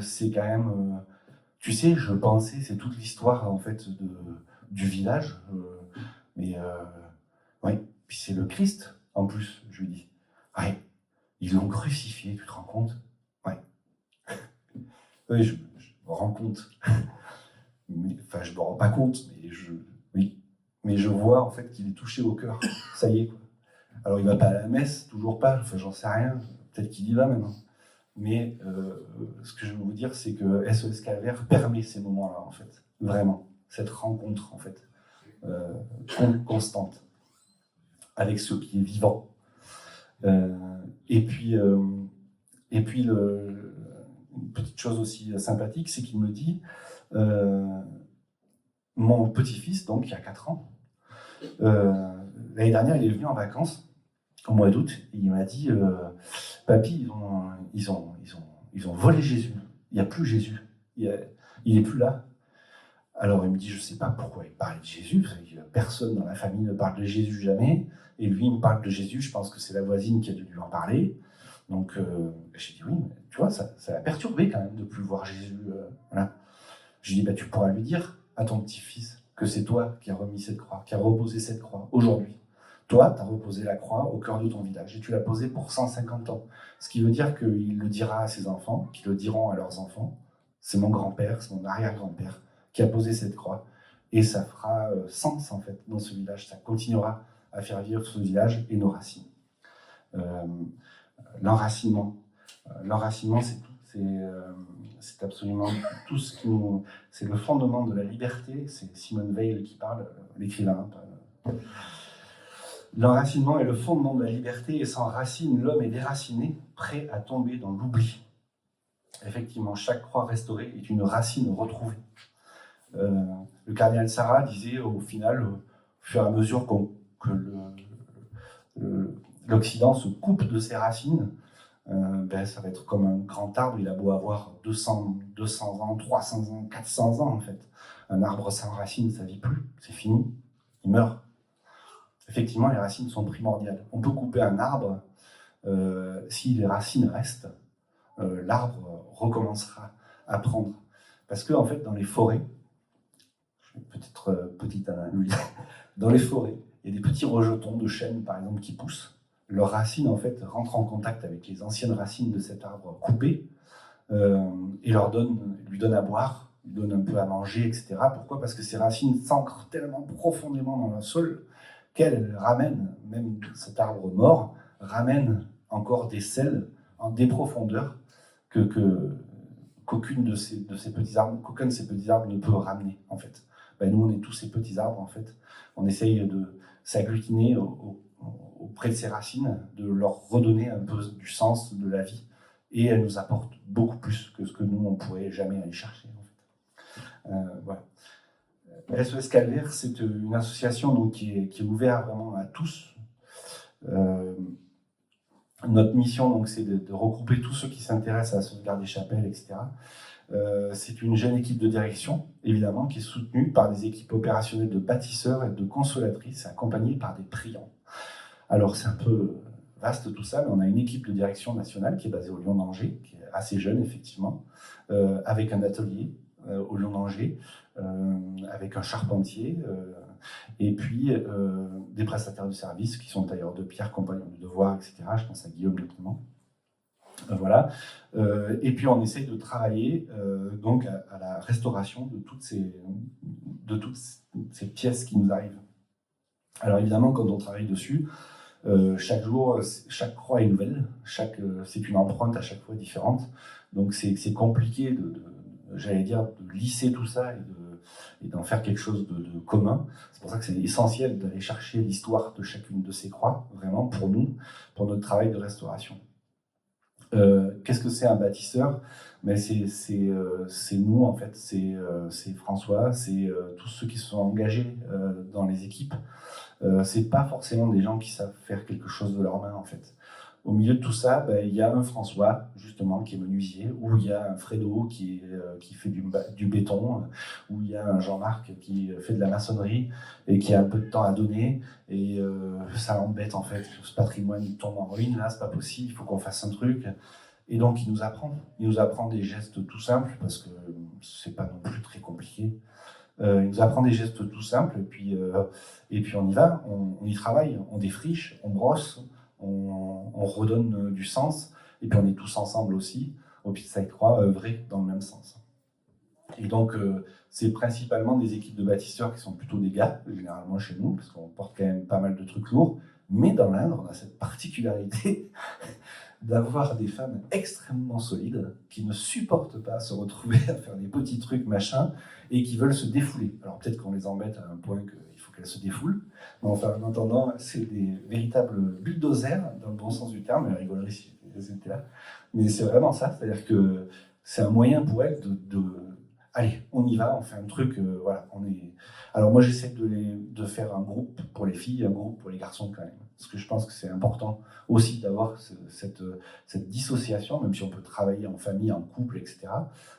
C'est quand même... tu sais, je pensais, c'est toute l'histoire, en fait, du village. Oui, puis c'est le Christ, en plus, je lui dis. Ouais, ils l'ont crucifié, tu te rends compte? Ouais. Oui, je me rends compte. Enfin, je me rends pas compte, mais je vois, en fait, qu'il est touché au cœur. Ça y est, quoi. Alors, il va pas à la messe, toujours pas, enfin, j'en sais rien. Peut-être qu'il y va maintenant. Mais ce que je veux vous dire, c'est que SOS Calvaire permet ces moments-là, en fait. Vraiment. Cette rencontre, en fait, constante, avec ce qui est vivant. Et puis une petite chose aussi sympathique, c'est qu'il me dit, mon petit-fils, donc, il y a 4 ans, l'année dernière, il est venu en vacances, au mois d'août, et il m'a dit, papy, ils ont volé Jésus. Il n'y a plus Jésus. Il n'est plus là. Alors il me dit, je ne sais pas pourquoi il parle de Jésus. Personne dans la famille ne parle de Jésus jamais. Et lui, il me parle de Jésus. Je pense que c'est la voisine qui a dû lui en parler. Donc j'ai dit, oui, mais tu vois, ça l'a perturbé quand même de ne plus voir Jésus. Voilà. Je lui dis, tu pourras lui dire à ton petit-fils que c'est toi qui as remis cette croix, qui as reposé cette croix aujourd'hui. Toi, tu as reposé la croix au cœur de ton village et tu l'as posée pour 150 ans. Ce qui veut dire qu'il le dira à ses enfants, qu'ils le diront à leurs enfants. C'est mon grand-père, c'est mon arrière-grand-père qui a posé cette croix. Et ça fera sens, en fait, dans ce village. Ça continuera à faire vivre ce village et nos racines. L'enracinement. L'enracinement, c'est tout. C'est absolument tout ce qui nous... C'est le fondement de la liberté. C'est Simone Weil qui parle, l'écrivain. L'enracinement est le fondement de la liberté et sans racine, l'homme est déraciné, prêt à tomber dans l'oubli. Effectivement, chaque croix restaurée est une racine retrouvée. Le cardinal Sarah disait au final, au fur et à mesure que l'Occident se coupe de ses racines, ça va être comme un grand arbre, il a beau avoir 200 ans, 300 ans, 400 ans en fait. Un arbre sans racines, ça ne vit plus, c'est fini, il meurt. Effectivement, les racines sont primordiales. On peut couper un arbre, si les racines restent, l'arbre recommencera à prendre. Parce que, en fait, dans les forêts, peut-être petite analyse, dans les forêts, il y a des petits rejetons de chênes, par exemple, qui poussent. Leurs racines, en fait, rentrent en contact avec les anciennes racines de cet arbre coupé et lui donnent à boire, lui donnent un peu à manger, etc. Pourquoi? Parce que ces racines s'ancrent tellement profondément dans le sol qu'elle ramène, même cet arbre mort, ramène encore des sels, des profondeurs qu'aucun de ces petits arbres ne peut ramener, en fait. Nous, on est tous ces petits arbres, en fait. On essaye de s'agglutiner auprès de ces racines, de leur redonner un peu du sens de la vie. Et elles nous apportent beaucoup plus que ce que nous, on ne pourrait jamais aller chercher, en fait. Voilà. SOS Calvaire, c'est une association donc, qui est ouverte vraiment à tous. Notre mission, donc, c'est de regrouper tous ceux qui s'intéressent à la sauvegarde des chapelles, etc. C'est une jeune équipe de direction, évidemment, qui est soutenue par des équipes opérationnelles de bâtisseurs et de consolatrices, accompagnées par des priants. Alors, c'est un peu vaste tout ça, mais on a une équipe de direction nationale qui est basée au Lyon d'Angers, qui est assez jeune, effectivement, avec un atelier au Lyon d'Angers, avec un charpentier, et puis des prestataires de services qui sont tailleurs de pierre, compagnons de devoir, etc. Je pense à Guillaume notamment. Voilà. Et puis on essaye de travailler donc à la restauration de toutes ces pièces qui nous arrivent. Alors évidemment, quand on travaille dessus, chaque jour, chaque croix est nouvelle, c'est une empreinte à chaque fois différente. Donc c'est compliqué j'allais dire, de lisser tout ça et d'en faire quelque chose de commun. C'est pour ça que c'est essentiel d'aller chercher l'histoire de chacune de ces croix, vraiment pour nous, pour notre travail de restauration. Qu'est-ce que c'est un bâtisseur? C'est nous, en fait, c'est François, c'est tous ceux qui se sont engagés dans les équipes. C'est pas forcément des gens qui savent faire quelque chose de leurs mains, en fait. Au milieu de tout ça, il y a un François, justement, qui est menuisier, ou il y a un Fredo qui fait du béton, ou il y a un Jean-Marc qui fait de la maçonnerie et qui a un peu de temps à donner, et ça l'embête, en fait. Ce patrimoine il tombe en ruine, là, c'est pas possible, il faut qu'on fasse un truc. Et donc, il nous apprend des gestes tout simples, parce que c'est pas non plus très compliqué. Il nous apprend des gestes tout simples, et puis on y va, on y travaille, on défriche, on brosse, on redonne du sens, et puis on est tous ensemble aussi, au Pied de Sainte-Croix, à œuvrer dans le même sens. Et donc, c'est principalement des équipes de bâtisseurs qui sont plutôt des gars, généralement chez nous, parce qu'on porte quand même pas mal de trucs lourds, mais dans l'Indre, on a cette particularité d'avoir des femmes extrêmement solides qui ne supportent pas se retrouver à faire des petits trucs machin et qui veulent se défouler. Alors peut-être qu'on les embête à un point qu'il faut qu'elles se défoulent, mais enfin en attendant, c'est des véritables bulldozers dans le bon sens du terme, elle rigolerait si elles étaient là, mais c'est vraiment ça, c'est-à-dire que c'est un moyen pour elles allez, on y va, on fait un truc, voilà, Alors moi j'essaie de faire un groupe pour les filles, un groupe pour les garçons quand même, parce que je pense que c'est important aussi d'avoir cette dissociation, même si on peut travailler en famille, en couple, etc.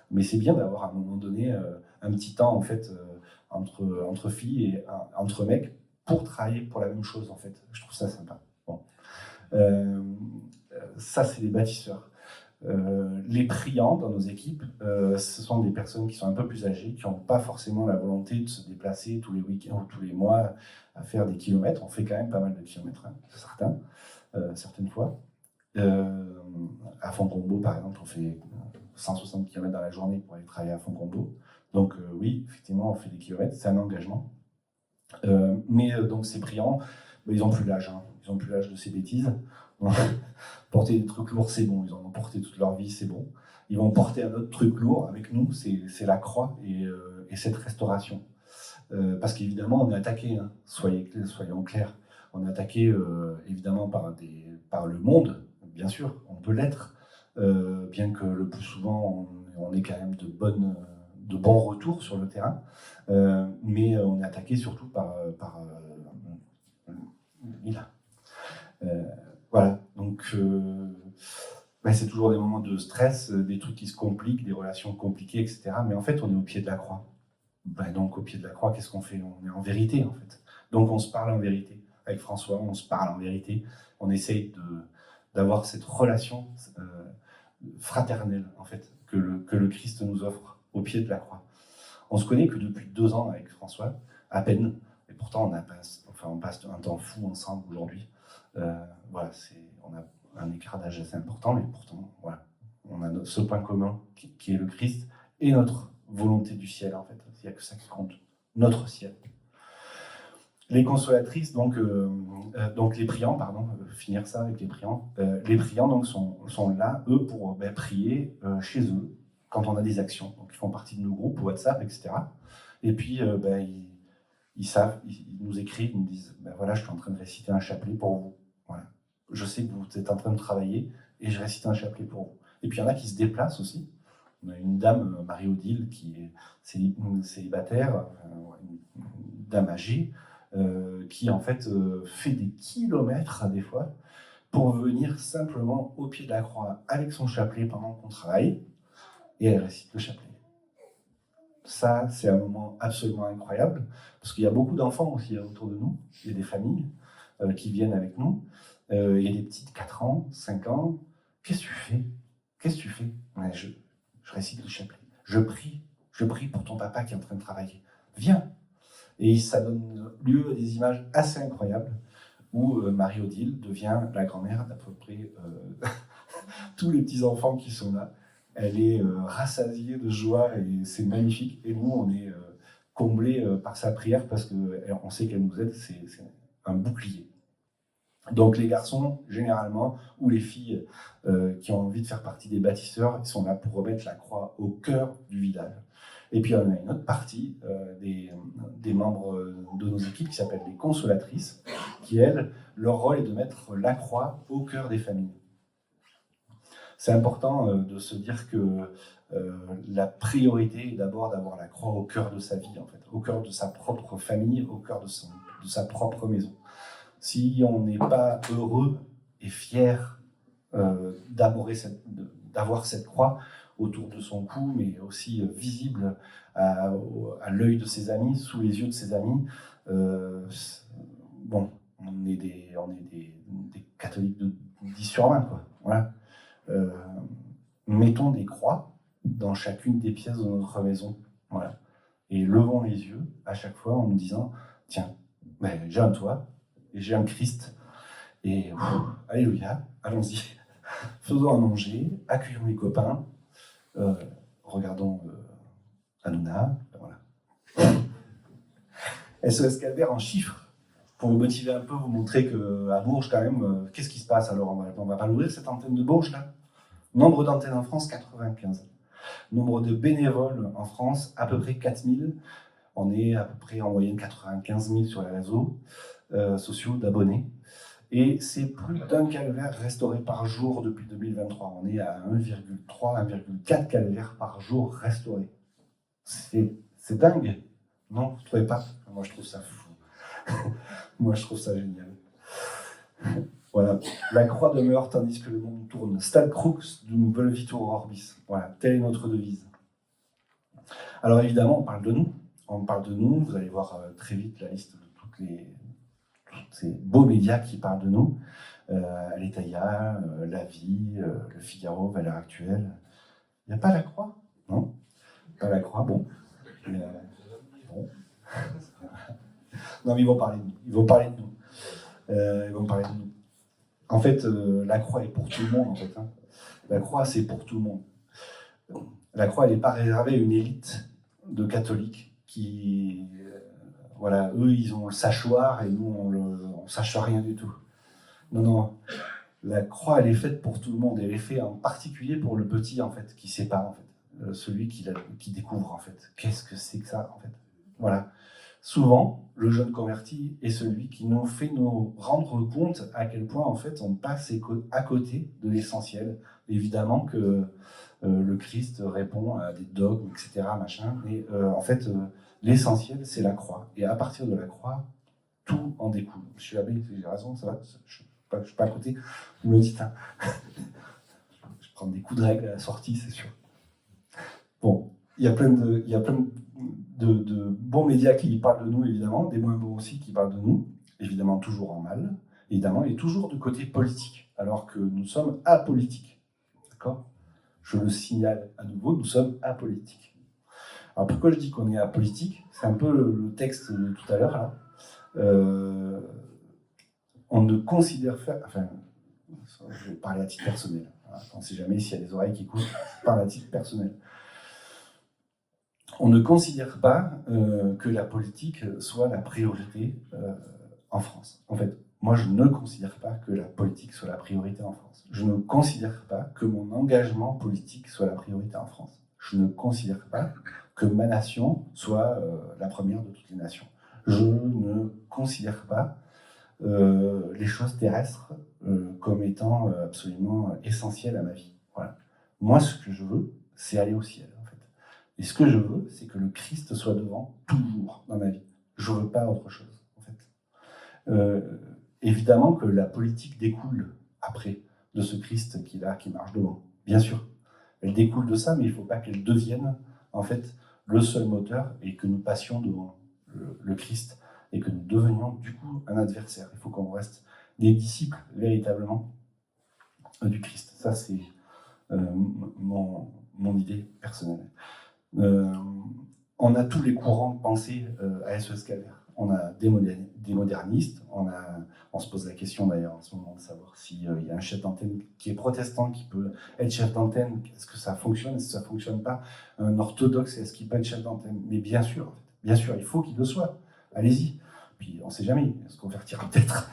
Mais c'est bien d'avoir à un moment donné un petit temps en fait entre filles et entre mecs pour travailler pour la même chose en fait. Je trouve ça sympa. Bon. Ça c'est les bâtisseurs. Les priants dans nos équipes, ce sont des personnes qui sont un peu plus âgées, qui n'ont pas forcément la volonté de se déplacer tous les week-ends ou tous les mois à faire des kilomètres. On fait quand même pas mal de kilomètres, hein, certaines fois. À Fontcombault, par exemple, on fait 160 km dans la journée pour aller travailler à Fontcombault. Donc oui, effectivement, on fait des kilomètres, c'est un engagement. Donc ces priants, ils n'ont plus l'âge, hein. Ils n'ont plus l'âge de ces bêtises. Porter des trucs lourds, c'est bon. Ils en ont porté toute leur vie, c'est bon. Ils vont porter un autre truc lourd avec nous, c'est la croix et cette restauration. Parce qu'évidemment, on est attaqué, hein. Soyons clairs. On est attaqué évidemment par le monde, bien sûr, on peut l'être, bien que le plus souvent, on ait quand même de bons retours sur le terrain. Mais on est attaqué surtout par voilà, donc c'est toujours des moments de stress, des trucs qui se compliquent, des relations compliquées, etc. Mais en fait, on est au pied de la croix. Donc, au pied de la croix, qu'est-ce qu'on fait? On est en vérité, en fait. Donc, on se parle en vérité. Avec François, on se parle en vérité. On essaye d'avoir cette relation fraternelle, en fait, que le Christ nous offre au pied de la croix. On se connaît que depuis 2 ans avec François, à peine. Et pourtant, on passe un temps fou ensemble aujourd'hui. Voilà, on a un écart d'âge assez important, mais pourtant, voilà, on a ce point commun qui est le Christ et notre volonté du ciel, en fait. Il n'y a que ça qui compte, notre ciel. Les consolatrices, donc les priants, pardon, finir ça avec les priants. Les priants donc, sont là, eux, pour prier chez eux, quand on a des actions. Donc ils font partie de nos groupes WhatsApp, etc. Et puis ils savent, ils nous écrivent, ils nous disent voilà, je suis en train de réciter un chapelet pour vous. Voilà. Je sais que vous êtes en train de travailler et je récite un chapelet pour vous. Et puis il y en a qui se déplacent aussi. On a une dame, Marie-Odile, qui est célibataire, une dame âgée, qui en fait fait des kilomètres des fois pour venir simplement au pied de la croix avec son chapelet pendant qu'on travaille et elle récite le chapelet. Ça, c'est un moment absolument incroyable parce qu'il y a beaucoup d'enfants aussi autour de nous, il y a des familles qui viennent avec nous, il y a des petites 4 ans, 5 ans. Qu'est-ce que tu fais? Qu'est-ce que tu fais? Ouais, je récite le chapelet. Je prie pour ton papa qui est en train de travailler. Viens. Et ça donne lieu à des images assez incroyables où Marie-Odile devient la grand-mère d'à peu près tous les petits-enfants qui sont là. Elle est rassasiée de joie et c'est magnifique. Et nous, on est comblés par sa prière parce qu'on sait qu'elle nous aide, c'est un bouclier. Donc les garçons, généralement, ou les filles qui ont envie de faire partie des bâtisseurs, ils sont là pour remettre la croix au cœur du village. Et puis, on a une autre partie des membres de nos équipes qui s'appellent les consolatrices, qui, elles, leur rôle est de mettre la croix au cœur des familles. C'est important de se dire que la priorité est d'abord d'avoir la croix au cœur de sa vie, en fait, au cœur de sa propre famille, au cœur de sa propre maison. Si on n'est pas heureux et fier d'avoir cette croix autour de son cou, mais aussi visible à l'œil de ses amis, sous les yeux de ses amis. Bon, on est des catholiques de 10 sur 20, quoi. Voilà. Mettons des croix dans chacune des pièces de notre maison. Voilà. Et levons les yeux à chaque fois en nous disant tiens, j'ai un toit et j'ai un Christ. Et alléluia, allons-y. Faisons à manger, accueillons les copains, regardons Hanouna, voilà. SOS Calvaire en chiffres, pour vous motiver un peu, vous montrer qu'à Bourges, quand même, qu'est-ce qui se passe alors? On va pas l'ouvrir cette antenne de Bourges, là. Nombre d'antennes en France, 95. Nombre de bénévoles en France, à peu près 4000. On est à peu près en moyenne 95 000 sur les réseaux sociaux d'abonnés. Et c'est plus d'un calvaire restauré par jour depuis 2023. On est à 1,3, 1,4 calvaires par jour restaurés. C'est dingue, non? Vous ne trouvez pas? Moi, je trouve ça fou. Moi, je trouve ça génial. Voilà. La croix demeure tandis que le monde tourne. Stat crux dum volvitur orbis. Voilà, telle est notre devise. Alors évidemment, on parle de nous. On parle de nous. Vous allez voir très vite la liste de tous ces beaux médias qui parlent de nous. Alitaïa, La Vie, Le Figaro, Valeurs Actuelles. Il n'y a pas la croix? Non? Pas la croix, bon. Bon. Non, mais ils vont parler de nous. Ils vont parler de nous. Ils vont parler de nous. En fait, la croix est pour tout le monde, en fait. Hein. La croix, c'est pour tout le monde. La croix, elle n'est pas réservée à une élite de catholiques qui... voilà, eux, ils ont le sachoir et nous, on ne sache rien du tout. Non, non. La croix, elle est faite pour tout le monde. Elle est faite en particulier pour le petit, en fait, qui sait pas, en fait. Celui qui découvre, en fait. Qu'est-ce que c'est que ça, en fait? Voilà. Souvent, le jeune converti est celui qui nous fait nous rendre compte à quel point, en fait, on passe à côté de l'essentiel. Évidemment que le Christ répond à des dogmes, etc., machin, mais en fait, l'essentiel, c'est la croix. Et à partir de la croix, tout en découle. Monsieur l'abbé, j'ai raison, ça va? Je ne suis pas à côté. Vous me dites, hein. Je prends des coups de règle à la sortie, c'est sûr. Bon, il y a plein de bons médias qui parlent de nous, évidemment, des moins bons aussi qui parlent de nous, évidemment toujours en mal, évidemment, et toujours du côté politique, alors que nous sommes apolitiques. D'accord? Je le signale à nouveau, nous sommes apolitiques. Alors pourquoi je dis qu'on est apolitique? C'est un peu le texte de tout à l'heure, là. On ne considère pas... Enfin, je vais parler à titre personnel. Voilà, on ne sait jamais s'il y a des oreilles qui écoutent. Je parle à titre personnel. on ne considère pas que la politique soit la priorité en France. En fait, moi, je ne considère pas que la politique soit la priorité en France. Je ne considère pas que mon engagement politique soit la priorité en France. Je ne considère pas que ma nation soit la première de toutes les nations. Je ne considère pas les choses terrestres comme étant absolument essentielles à ma vie. Voilà. Moi, ce que je veux, c'est aller au ciel, en fait. Et ce que je veux, c'est que le Christ soit devant toujours dans ma vie. Je ne veux pas autre chose, en fait. Évidemment que la politique découle après de ce Christ qui est là, qui marche devant. Bien sûr, elle découle de ça, mais il ne faut pas qu'elle devienne, en fait, le seul moteur et que nous passions devant le Christ et que nous devenions du coup un adversaire. Il faut qu'on reste des disciples véritablement du Christ. Ça, c'est mon idée personnelle. On a tous les courants de pensée à SOS Calvaire. On a des modernistes, on se pose la question d'ailleurs en ce moment de savoir s'il y a un chef d'antenne qui est protestant qui peut être chef d'antenne. Est-ce que ça fonctionne? Est-ce que ça ne fonctionne pas? Un orthodoxe, est-ce qu'il peut être chef d'antenne? Mais bien sûr, il faut qu'il le soit. Allez-y. Puis on ne sait jamais, il se convertira peut-être.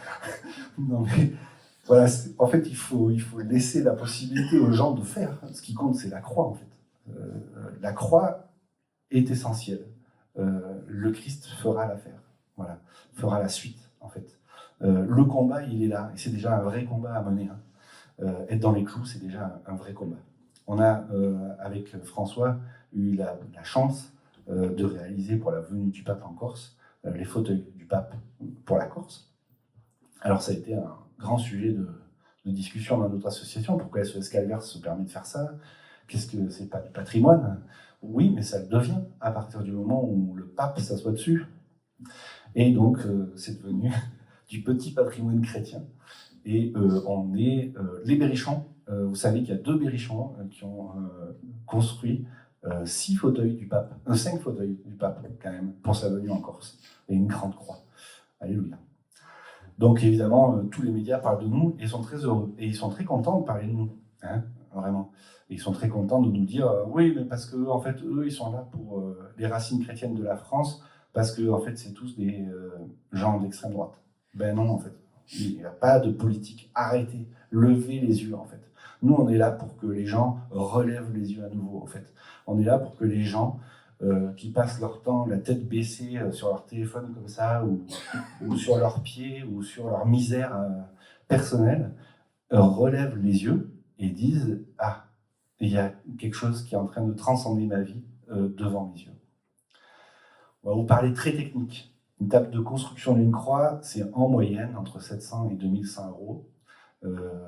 Non mais voilà, en fait, il faut laisser la possibilité aux gens de faire. Ce qui compte, c'est la croix, en fait. La croix est essentielle. Le Christ fera l'affaire, voilà, fera la suite, en fait. Le combat, il est là, et c'est déjà un vrai combat à mener. Être dans les clous, c'est déjà un vrai combat. On a, avec François, eu la chance de réaliser pour la venue du pape en Corse, les fauteuils du pape pour la Corse. Alors ça a été un grand sujet de discussion dans notre association. Pourquoi SOS Calvaire se permet de faire ça? Qu'est-ce que c'est pas du patrimoine? Oui, mais ça le devient à partir du moment où le pape s'assoit dessus. Et donc c'est devenu du petit patrimoine chrétien. Et on est les Berrichons. Vous savez qu'il y a 2 Berrichons qui ont construit 6 fauteuils du pape, 5 fauteuils du pape quand même pour sa venue en Corse, et une grande croix. Alléluia. Donc évidemment, tous les médias parlent de nous et sont très heureux. Et ils sont très contents de parler de nous, hein, vraiment. Et ils sont très contents de nous dire oui, mais parce que en fait, eux, ils sont là pour les racines chrétiennes de la France, parce que en fait, c'est tous des gens d'extrême droite. Ben non, en fait, il n'y a pas de politique. Arrêtez, levez les yeux, en fait. Nous, on est là pour que les gens relèvent les yeux à nouveau, en fait. On est là pour que les gens qui passent leur temps la tête baissée sur leur téléphone comme ça, ou sur leurs pieds, ou sur leur misère personnelle, relèvent les yeux et disent « Ah, il y a quelque chose qui est en train de transcender ma vie devant mes yeux. » On va vous parler très technique. Une table de construction d'une croix, c'est en moyenne entre 700 et 2100 euros.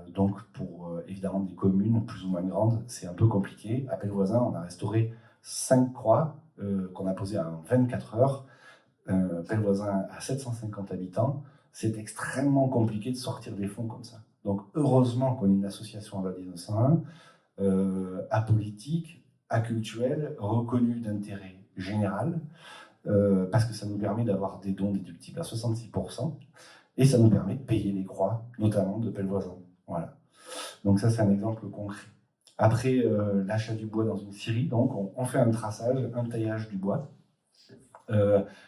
Donc pour évidemment des communes plus ou moins grandes, c'est un peu compliqué. À Pellevoisin, on a restauré 5 croix qu'on a posées en 24 heures. Pellevoisin a 750 habitants. C'est extrêmement compliqué de sortir des fonds comme ça. Donc heureusement qu'on est une association à la 1901, apolitique, acultuelle, reconnue d'intérêt général, parce que ça nous permet d'avoir des dons déductibles à 66%, et ça nous permet de payer les croix, notamment de Pellevoisin. Voilà. Donc ça, c'est un exemple concret. Après l'achat du bois dans une scierie, donc on fait un traçage, un taillage du bois,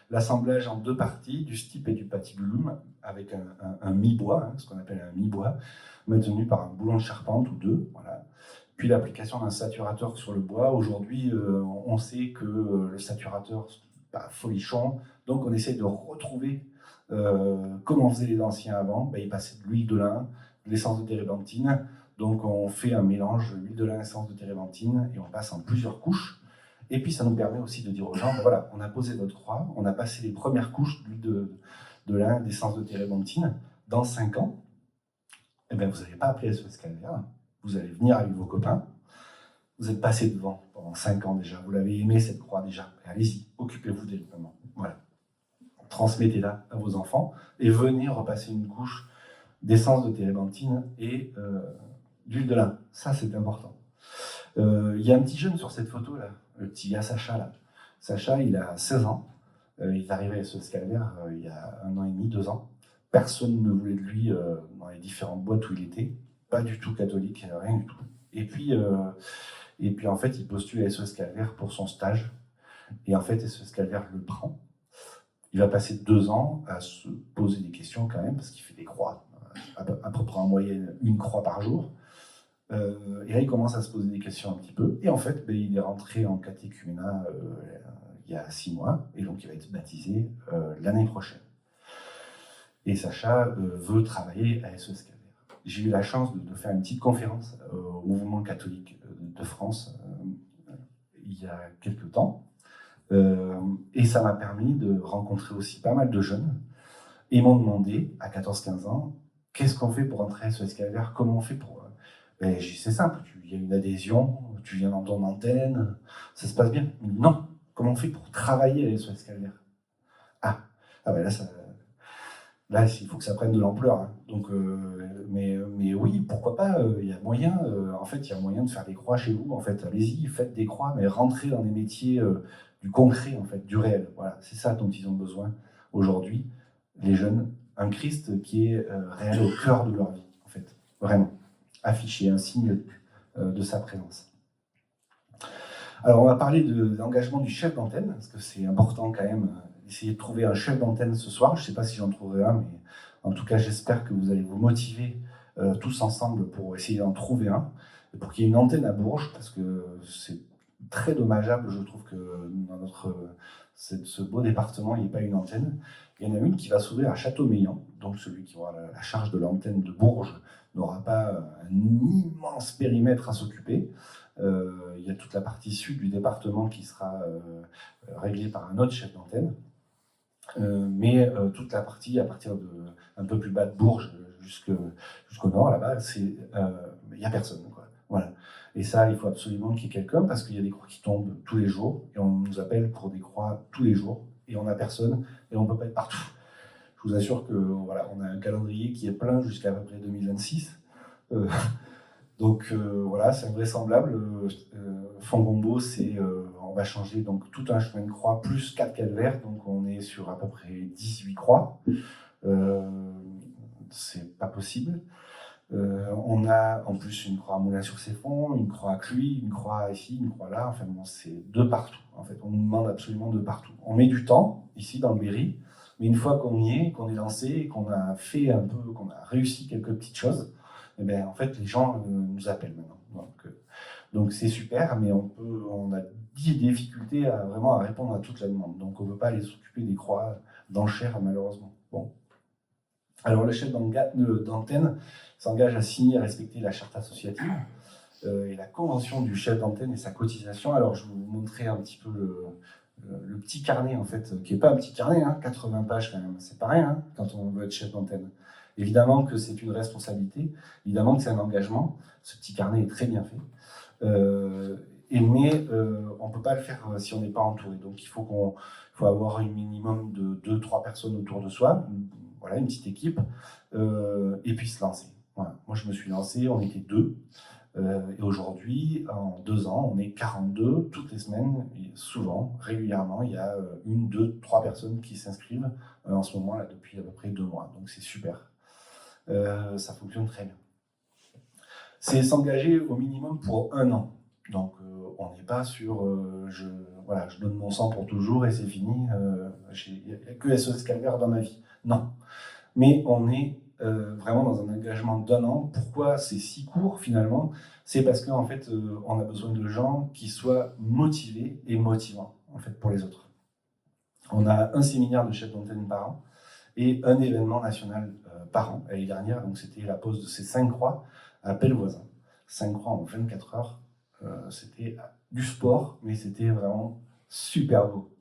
l'assemblage en 2 parties, du stipe et du patibulum, avec un mi-bois, ce qu'on appelle un mi-bois, maintenu par un boulon de charpente ou 2, voilà. Puis l'application d'un saturateur sur le bois. Aujourd'hui, on sait que le saturateur, c'est pas folichon, donc on essaie de retrouver comment faisaient les anciens avant. Ils passaient de l'huile de lin, de l'essence de térébenthine, donc on fait un mélange huile de lin, essence de térébenthine, et on passe en plusieurs couches. Et puis ça nous permet aussi de dire aux gens, voilà, on a posé votre croix, on a passé les premières couches d'huile de lin, d'essence de térébenthine. Dans 5 ans, eh bien, vous n'allez pas appeler SOS Calvaire, vous allez venir avec vos copains, vous êtes passé devant pendant 5 ans déjà, vous l'avez aimé cette croix déjà, allez-y, occupez-vous d'elle vraiment. Voilà. Transmettez-la à vos enfants et venez repasser une couche d'essence de térébenthine et d'huile de lin. Ça, c'est important. Il y a un petit jeune sur cette photo là, le petit gars Sacha là. Sacha, il a 16 ans. Il est arrivé à SOS Calvaire il y a 1 an et demi, 2 ans. Personne ne voulait de lui dans les différentes boîtes où il était. Pas du tout catholique, rien du tout. Et puis en fait, il postule à SOS Calvaire pour son stage. Et en fait, SOS Calvaire le prend. Il va passer 2 ans à se poser des questions quand même, parce qu'il fait des croix, à peu près en moyenne 1 croix par jour. Et là, il commence à se poser des questions un petit peu. Et en fait, il est rentré en catéchuménat il y a 6 mois, et donc il va être baptisé l'année prochaine. Et Sacha veut travailler à SOS Calvaire. J'ai eu la chance de faire une petite conférence au mouvement catholique de France il y a quelques temps. Et ça m'a permis de rencontrer aussi pas mal de jeunes. Et ils m'ont demandé, à 14-15 ans, qu'est-ce qu'on fait pour entrer à SOS Calvaire? Comment on fait pour... J'ai dit, c'est simple, il y a une adhésion, tu viens dans ton antenne, ça se passe bien. Ils m'ont dit, non, comment on fait pour travailler à SOS Calvaire? Ah ben là, il faut que ça prenne de l'ampleur. Hein. Donc, mais oui, pourquoi pas, il y a moyen, en fait, il y a moyen de faire des croix chez vous. En fait, allez-y, faites des croix, mais rentrez dans les métiers du concret, en fait, du réel. Voilà, c'est ça dont ils ont besoin aujourd'hui, les jeunes. Un Christ qui est réel au cœur de leur vie, en fait, vraiment. Afficher un signe de sa présence. Alors, on va parler de l'engagement du chef d'antenne, parce que c'est important quand même d'essayer de trouver un chef d'antenne ce soir. Je ne sais pas si j'en trouverai un, mais en tout cas, j'espère que vous allez vous motiver tous ensemble pour essayer d'en trouver un, et pour qu'il y ait une antenne à Bourges, parce que c'est très dommageable, je trouve, que dans ce beau département, il n'y ait pas une antenne. Il y en a une qui va s'ouvrir à Châteaumeillan, donc celui qui aura la charge de l'antenne de Bourges n'aura pas un immense périmètre à s'occuper. Il y a toute la partie sud du département qui sera réglée par un autre chef d'antenne. Mais toute la partie, à partir de un peu plus bas de Bourges jusqu'au nord, là-bas, il n'y a personne. Quoi. Voilà. Et ça, il faut absolument qu'il y ait quelqu'un, parce qu'il y a des croix qui tombent tous les jours, et on nous appelle pour des croix tous les jours, et on n'a personne, et on ne peut pas être partout. Je vous assure que voilà, on a un calendrier qui est plein jusqu'à peu près 2026. Donc voilà, c'est invraisemblable. Fongombo, on va changer donc tout un chemin de croix plus 4 calvaires, donc on est sur à peu près 18 croix. C'est pas possible. On a en plus une croix à Moulins-sur-Céphon, une croix à Cluy, une croix ici, une croix là. Enfin bon, c'est de partout. En fait, on nous demande absolument de partout. On met du temps ici dans le Berry, mais une fois qu'on y est, qu'on est lancé, qu'on a fait un peu, qu'on a réussi quelques petites choses, eh bien, en fait, les gens nous appellent maintenant. Donc c'est super, mais on a 10 difficultés vraiment à répondre à toute la demande. Donc on ne peut pas aller s'occuper des croix d'enchères, malheureusement. Bon. Alors le chef d'antenne s'engage à signer et respecter la charte associative et la convention du chef d'antenne et sa cotisation. Alors je vais vous montrer un petit peu le petit carnet, en fait, qui n'est pas un petit carnet, hein, 80 pages quand même, c'est pas rien hein, quand on veut être chef d'antenne. Évidemment que c'est une responsabilité, évidemment que c'est un engagement, ce petit carnet est très bien fait, mais on ne peut pas le faire si on n'est pas entouré. Donc il faut avoir un minimum de 2-3 personnes autour de soi, voilà, une petite équipe, et puis se lancer. Voilà. Moi je me suis lancé, on était 2. Et aujourd'hui, en 2 ans, on est 42 toutes les semaines, et souvent, régulièrement, il y a 1, 2, 3 personnes qui s'inscrivent en ce moment, là, depuis à peu près 2 mois. Donc c'est super. Ça fonctionne très bien. C'est s'engager au minimum pour 1 an. Donc on n'est pas sur je donne mon sang pour toujours et c'est fini, il n'y a que SOS Calvaire dans ma vie. Non. Mais on est vraiment dans un engagement d'1 an. Pourquoi c'est si court finalement? C'est parce qu'en fait, on a besoin de gens qui soient motivés et motivants en fait, pour les autres. On a un séminaire de chef d'antenne par an et un événement national par an. L'année dernière, donc c'était la pose de ces 5 croix à Pellevoisin. 5 croix en 24 heures. C'était du sport, mais c'était vraiment super beau.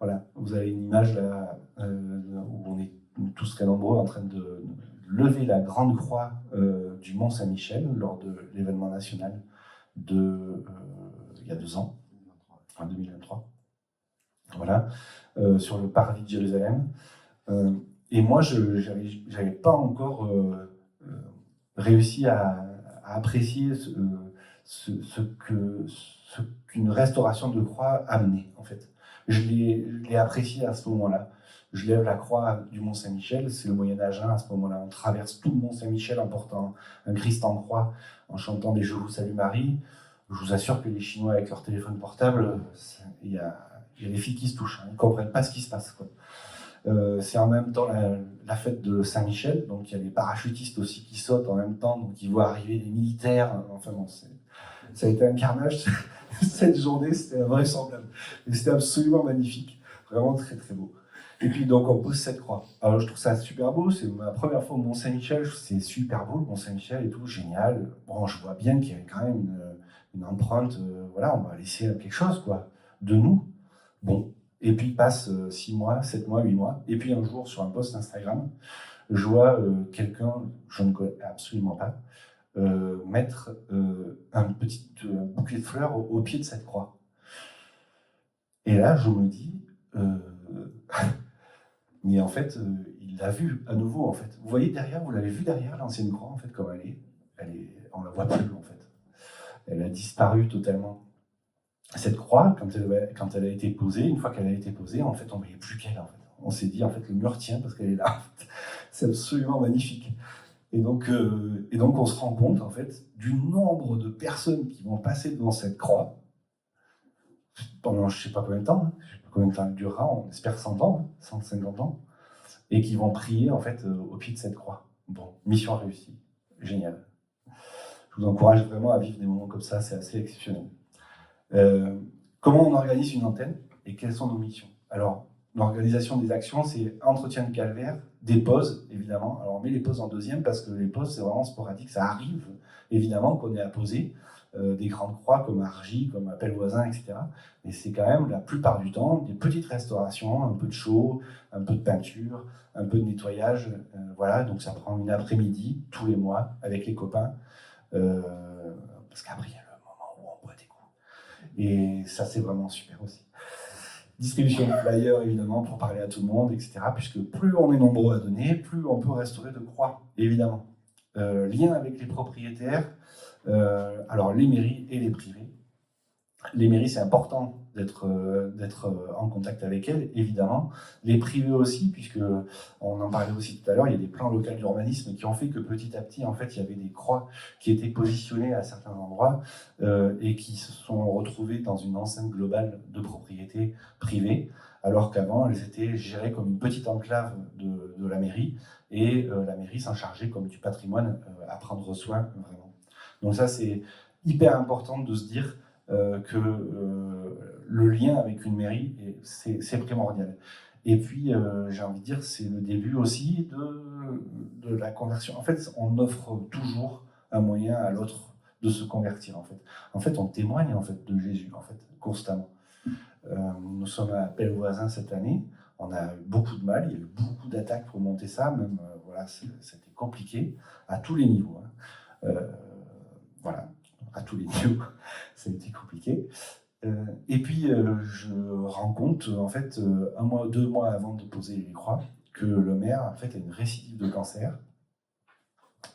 Voilà, vous avez une image là où on est tous très nombreux en train de lever la grande croix du Mont Saint-Michel lors de l'événement national il y a 2 ans, en 2023. Voilà, sur le parvis de Jérusalem. Et moi, je n'avais pas encore réussi à apprécier ce qu'une restauration de croix amenait, en fait. Je l'ai apprécié à ce moment-là. Je lève la croix du Mont Saint-Michel, c'est le Moyen-Âge, à ce moment-là. On traverse tout le Mont Saint-Michel en portant un Christ en croix, en chantant des Je vous salue Marie. Je vous assure que les Chinois, avec leur téléphone portable, il Il y a des filles qui se touchent, hein, ils ne comprennent pas ce qui se passe, quoi. C'est en même temps la fête de Saint-Michel, donc il y a des parachutistes aussi qui sautent en même temps, donc ils voient arriver des militaires. Enfin bon, ça a été un carnage. Cette journée, c'était invraisemblable. Et c'était absolument magnifique, vraiment très très beau. Et puis donc on pose cette croix. Alors je trouve ça super beau, c'est ma première fois au Mont-Saint-Michel, c'est super beau le Mont-Saint-Michel et tout, génial. Bon, je vois bien qu'il y avait quand même une empreinte, voilà, on va laisser quelque chose, quoi, de nous. Bon. Et puis passe 6 mois, 7 mois, 8 mois. Et puis un jour, sur un post Instagram, je vois quelqu'un, je ne connais absolument pas, mettre un petit bouquet de fleurs au pied de cette croix. Et là, je me dis, mais en fait, il l'a vu à nouveau, en fait. Vous voyez derrière, vous l'avez vu derrière, l'ancienne croix, en fait, comme elle est, on la voit plus, en fait. Elle a disparu totalement. Cette croix, quand elle a été posée, une fois qu'elle a été posée, en fait, on ne voyait plus qu'elle, en fait. On s'est dit, en fait, le mur tient parce qu'elle est là. C'est absolument magnifique. Et donc, on se rend compte, en fait, du nombre de personnes qui vont passer devant cette croix pendant je ne sais pas combien de temps, hein. Je ne sais pas combien de temps elle durera, on espère 100 ans, hein, 150 ans, et qui vont prier, en fait, au pied de cette croix. Bon, mission réussie. Génial. Je vous encourage vraiment à vivre des moments comme ça, c'est assez exceptionnel. Comment on organise une antenne et quelles sont nos missions? Alors, l'organisation des actions, c'est entretien de calvaire, des pauses, évidemment. Alors, on met les pauses en deuxième parce que les pauses, c'est vraiment sporadique. Ça arrive, évidemment, qu'on ait à poser des grandes croix comme Argy, comme Appel Voisin, etc. Mais c'est quand même, la plupart du temps, des petites restaurations, un peu de chaud, un peu de peinture, un peu de nettoyage. Voilà, donc ça prend une après-midi, tous les mois, avec les copains. Parce qu'après, il y a le moment où on boit des coups. Et ça, c'est vraiment super aussi. Distribution de flyers, évidemment, pour parler à tout le monde, etc. Puisque plus on est nombreux à donner, plus on peut restaurer de croix, évidemment. Lien avec les propriétaires, alors les mairies et les privés. Les mairies, c'est important d'être en contact avec elles, évidemment. Les privés aussi, puisque on en parlait aussi tout à l'heure, il y a des plans locaux d'urbanisme qui ont fait que petit à petit, en fait, il y avait des croix qui étaient positionnées à certains endroits et qui se sont retrouvées dans une enceinte globale de propriété privée, alors qu'avant, elles étaient gérées comme une petite enclave de la mairie et la mairie s'en chargeait comme du patrimoine à prendre soin, vraiment. Donc ça, c'est hyper important de se dire que le lien avec une mairie, c'est primordial. Et puis, j'ai envie de dire, c'est le début aussi de la conversion. En fait, on offre toujours un moyen à l'autre de se convertir, en fait. En fait, on témoigne, en fait, de Jésus, en fait, constamment. Nous sommes à Appel Voisin cette année. On a eu beaucoup de mal, il y a eu beaucoup d'attaques pour monter ça, même, voilà, c'était compliqué, à tous les niveaux. Hein. Voilà, à tous les niveaux, ça a été compliqué. Et puis, je rends compte, en fait, 1 mois, 2 mois avant de poser les croix, que le maire, en fait, a une récidive de cancer,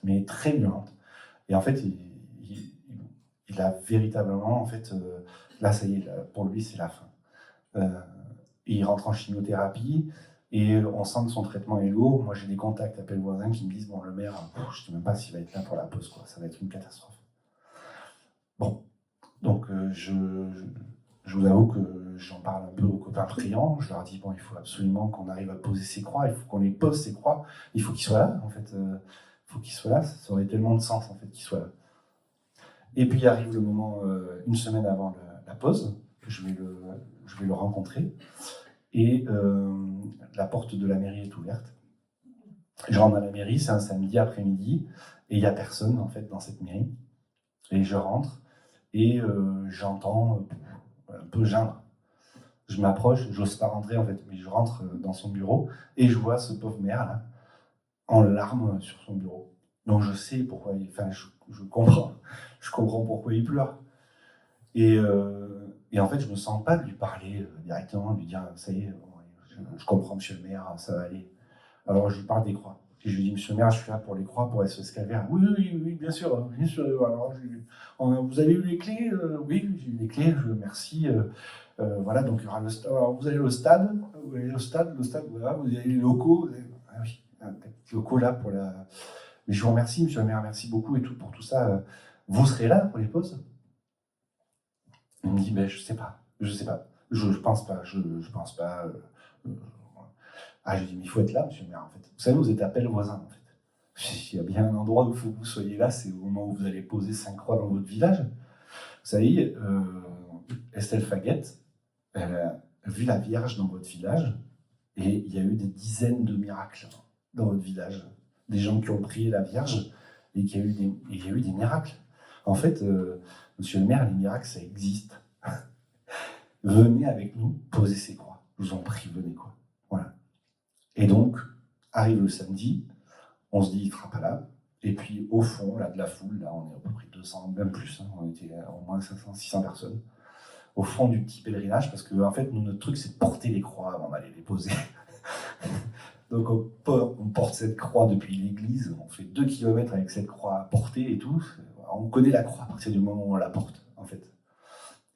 mais très violente. Et en fait, il a véritablement, en fait, là, ça y est, là, pour lui, c'est la fin. Il rentre en chimiothérapie, et on sent que son traitement est lourd. Moi, j'ai des contacts Appel Voisin qui me disent, bon, le maire, je ne sais même pas s'il va être là pour la pause, quoi. Ça va être une catastrophe. Bon, donc je vous avoue que j'en parle un peu aux copains priants. Je leur dis, bon, il faut absolument qu'on arrive à poser ces croix, il faut qu'on les pose, ces croix. Il faut qu'ils soient là, en fait. Il faut qu'ils soient là, ça aurait tellement de sens, en fait, qu'ils soient là. Et puis arrive le moment, une semaine avant la pause, que je vais le rencontrer. Et la porte de la mairie est ouverte. Je rentre à la mairie, c'est un samedi après-midi, et il n'y a personne, en fait, dans cette mairie. Et je rentre, et j'entends un peu geindre. Je m'approche, j'ose pas rentrer en fait, mais je rentre dans son bureau et je vois ce pauvre maire là, en larmes sur son bureau. Donc je sais pourquoi, je comprends pourquoi il pleure. Et en fait, je me sens pas de lui parler directement, de lui dire ça y est, je comprends monsieur le maire, ça va aller. Alors je lui parle des croix. Et je lui dis, monsieur le maire, je suis là pour les croix, pour SOS Calvaire. Oui, bien sûr, bien sûr. Alors, vous avez eu les clés? Oui, j'ai eu les clés, merci. Voilà, donc il y aura le stade. Alors, vous avez le stade, voilà, vous avez les locaux. Ah oui, des locaux là pour la. Mais je vous remercie, monsieur le maire, merci beaucoup et tout pour tout ça. Vous serez là pour les pauses? Il me dit, ben, je sais pas. Je pense pas. Ah, j'ai dit, mais il faut être là, monsieur le maire, en fait. Vous savez, vous êtes à Pelle-Voisin, en fait. Il y a bien un endroit où il faut que vous soyez là, c'est au moment où vous allez poser 5 croix dans votre village. Vous savez, Estelle Faguette, elle a vu la Vierge dans votre village, et il y a eu des dizaines de miracles dans votre village. Des gens qui ont prié la Vierge, et il y a eu des miracles. En fait, monsieur le maire, les miracles, ça existe. Venez avec nous poser ces croix. Je vous en prie, venez, quoi. Voilà. Et donc, arrive le samedi, on se dit, il ne sera pas là. Et puis, au fond, là, de la foule, là, on est à peu près 200, même plus, hein, on était au moins 500, 600 personnes, au fond du petit pèlerinage, parce que, en fait, nous, notre truc, c'est de porter les croix avant d'aller les poser. Donc, on porte cette croix depuis l'église, on fait 2 km avec cette croix à porter et tout. On connaît la croix à partir du moment où on la porte, en fait.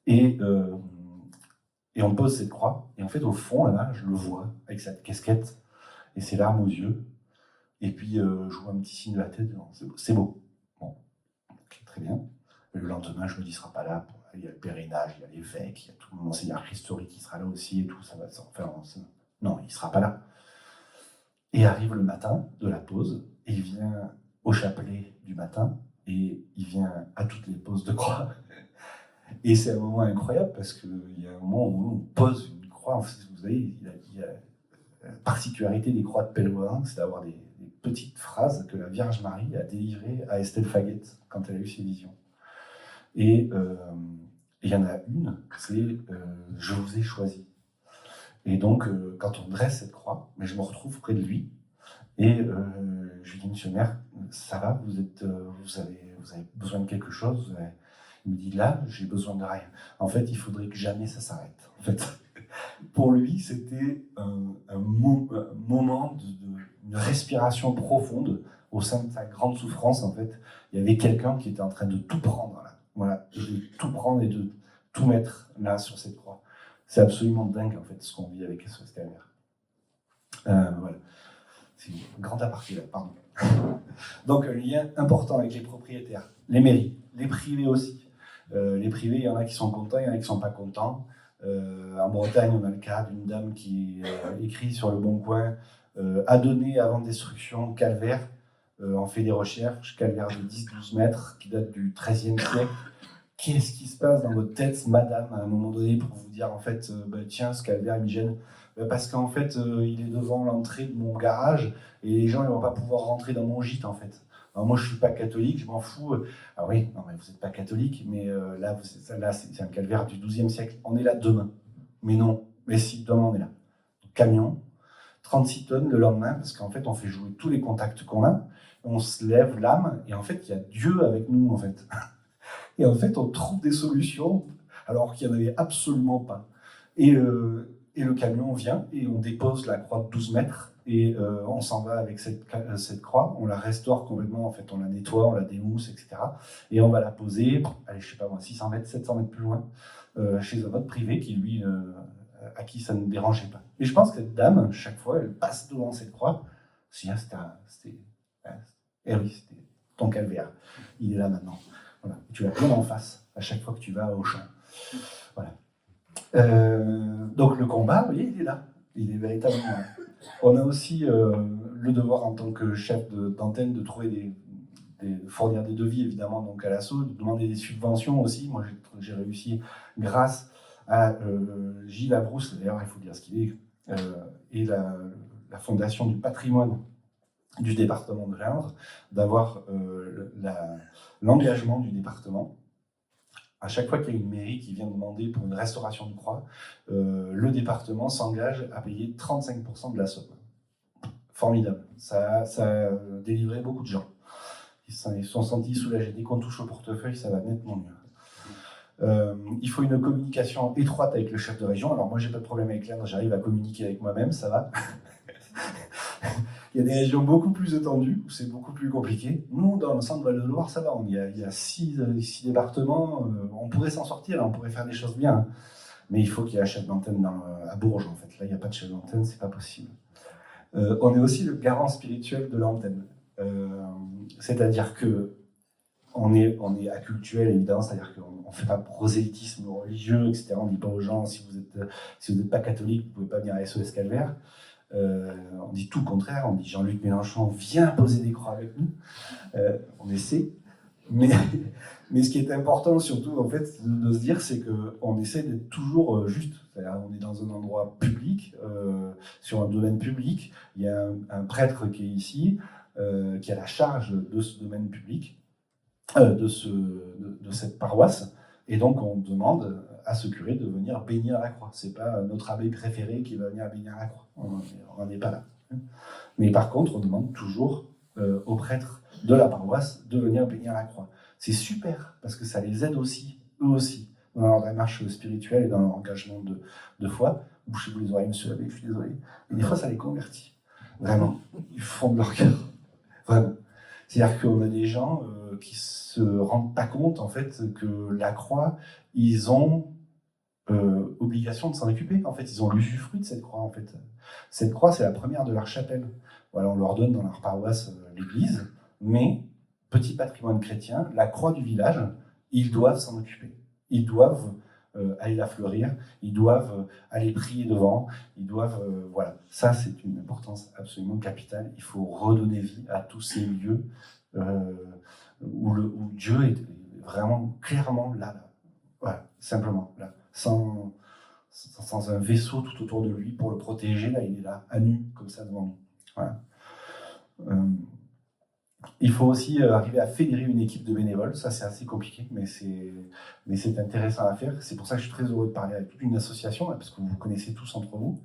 Et on pose cette croix, et en fait, au fond, là, je le vois, avec cette casquette, et ses larmes aux yeux, et puis je vois un petit signe de la tête, c'est beau. Bon, okay, très bien. Et le lendemain, je me dis, il ne sera pas là, il y a le pèlerinage, il y a l'évêque, il y a tout le monseigneur Christori qui sera là aussi, et tout, ça va, non, il ne sera pas là. Et arrive le matin de la pause, et il vient au chapelet du matin, et il vient à toutes les poses de croix. Et c'est un moment incroyable parce qu'il y a un moment où on pose une croix. En fait, vous savez, il y a la particularité des croix de Pèlerin, c'est d'avoir des petites phrases que la Vierge Marie a délivrées à Estelle Faguette quand elle a eu ses visions. Et il y en a une, c'est « Je vous ai choisi ». Et donc, quand on dresse cette croix, mais je me retrouve près de lui, et je lui dis « Monsieur le maire, ça va, vous avez besoin de quelque chose ?» Il me dit, là, j'ai besoin de rien. En fait, il faudrait que jamais ça s'arrête. En fait, pour lui, c'était un moment une respiration profonde au sein de sa grande souffrance. En fait, il y avait quelqu'un qui était en train de tout prendre là, voilà, de tout prendre et de tout mettre là sur cette croix. C'est absolument dingue en fait ce qu'on vit avec SOS TMR. Voilà, c'est une grande aparté là, pardon. Donc un lien important avec les propriétaires, les mairies, les privés aussi. Les privés, il y en a qui sont contents, il y en a qui ne sont pas contents. En Bretagne, on a le cas d'une dame qui écrit sur le Bon Coin a donné avant destruction calvaire. On fait des recherches, calvaire de 10-12 mètres qui date du XIIIe siècle. Qu'est-ce qui se passe dans votre tête, madame, à un moment donné, pour vous dire en fait, tiens, ce calvaire il me gêne parce qu'en fait, il est devant l'entrée de mon garage et les gens ne vont pas pouvoir rentrer dans mon gîte en fait. Alors moi, je ne suis pas catholique, je m'en fous. Ah oui, non, mais vous n'êtes pas catholique, mais là, c'est un calvaire du XIIe siècle. On est là demain. Mais non, mais si, demain, on est là. Camion, 36 tonnes le lendemain, parce qu'en fait, on fait jouer tous les contacts qu'on a. On se lève l'âme, et en fait, il y a Dieu avec nous, en fait. Et en fait, on trouve des solutions, alors qu'il n'y en avait absolument pas. Et le camion vient, et on dépose la croix de 12 mètres, et on s'en va avec cette croix, on la restaure complètement, en fait, on la nettoie, on la démousse, etc. Et on va la poser, allez, je sais pas moi, 600 mètres, 700 mètres plus loin, chez un autre privé qui, lui, à qui ça ne dérangeait pas. Et je pense que cette dame, chaque fois, elle passe devant cette croix, si, ah, c'était ton calvaire, il est là maintenant. Voilà. Tu l'as bien en face, à chaque fois que tu vas au champ. Voilà. Donc le combat, vous voyez, il est là. Il est véritablement là. On a aussi le devoir en tant que chef d'antenne de trouver fournir des devis évidemment donc à l'assaut, de demander des subventions aussi. Moi j'ai réussi grâce à Gilles Labrousse, d'ailleurs il faut dire ce qu'il est, et la Fondation du patrimoine du département de l'Indre, d'avoir l'engagement du département. À chaque fois qu'il y a une mairie qui vient demander pour une restauration de croix, le département s'engage à payer 35% de la somme. Formidable. Ça a délivré beaucoup de gens. Ils se sont sentis soulagés. Dès qu'on touche au portefeuille, ça va nettement mieux. Il faut une communication étroite avec le chef de région. Alors moi, j'ai pas de problème avec l'Indre, j'arrive à communiquer avec moi-même, ça va. Il y a des régions beaucoup plus étendues, où c'est beaucoup plus compliqué. Nous, dans le centre de Val-de-Loire, ça va. Il y a 6 départements. On pourrait s'en sortir, on pourrait faire des choses bien. Hein. Mais il faut qu'il y ait un chef d'antenne à Bourges, en fait. Là, il n'y a pas de chef d'antenne, c'est pas possible. On est aussi le garant spirituel de l'antenne. C'est-à-dire que on est accultuel, évidemment, c'est-à-dire qu'on ne fait pas prosélytisme religieux, etc. On ne dit pas aux gens, si vous n'êtes pas catholique, vous ne pouvez pas venir à SOS Calvaire. On dit tout le contraire, on dit Jean-Luc Mélenchon, viens poser des croix avec nous. On essaie. Mais ce qui est important, surtout, en fait, de se dire, c'est qu'on essaie d'être toujours juste. C'est-à-dire, on est dans un endroit public, sur un domaine public. Il y a un prêtre qui est ici, qui a la charge de ce domaine public, de cette paroisse. Et donc, on demande à ce curé de venir bénir la croix. Ce n'est pas notre abbé préféré qui va venir bénir la croix. On n'en est pas là. Mais par contre, on demande toujours aux prêtres de la paroisse de venir bénir la croix. C'est super, parce que ça les aide aussi, eux aussi, dans leur démarche spirituelle et dans leur engagement de foi. Bouchez-vous les oreilles, monsieur l'abbé, je suis désolé. Et des fois, ça les convertit. Vraiment. Ils font de leur cœur. Vraiment. C'est-à-dire qu'on a des gens qui se rendent pas compte, en fait, que la croix, ils ont obligation de s'en occuper. En fait, ils ont l'usufruit de cette croix, en fait. Cette croix, c'est la première de leur chapelle. Voilà, on leur donne dans leur paroisse l'église, mais, petit patrimoine chrétien, la croix du village, ils doivent s'en occuper. Ils doivent aller la fleurir, ils doivent aller prier devant, ils doivent... voilà, ça c'est une importance absolument capitale. Il faut redonner vie à tous ces lieux où Dieu est vraiment clairement là. Voilà, simplement là. Sans un vaisseau tout autour de lui pour le protéger, là il est là, à nu, comme ça devant nous. Voilà. Il faut aussi arriver à fédérer une équipe de bénévoles, ça c'est assez compliqué, mais c'est intéressant à faire. C'est pour ça que je suis très heureux de parler avec toute une association, parce que vous vous connaissez tous entre vous.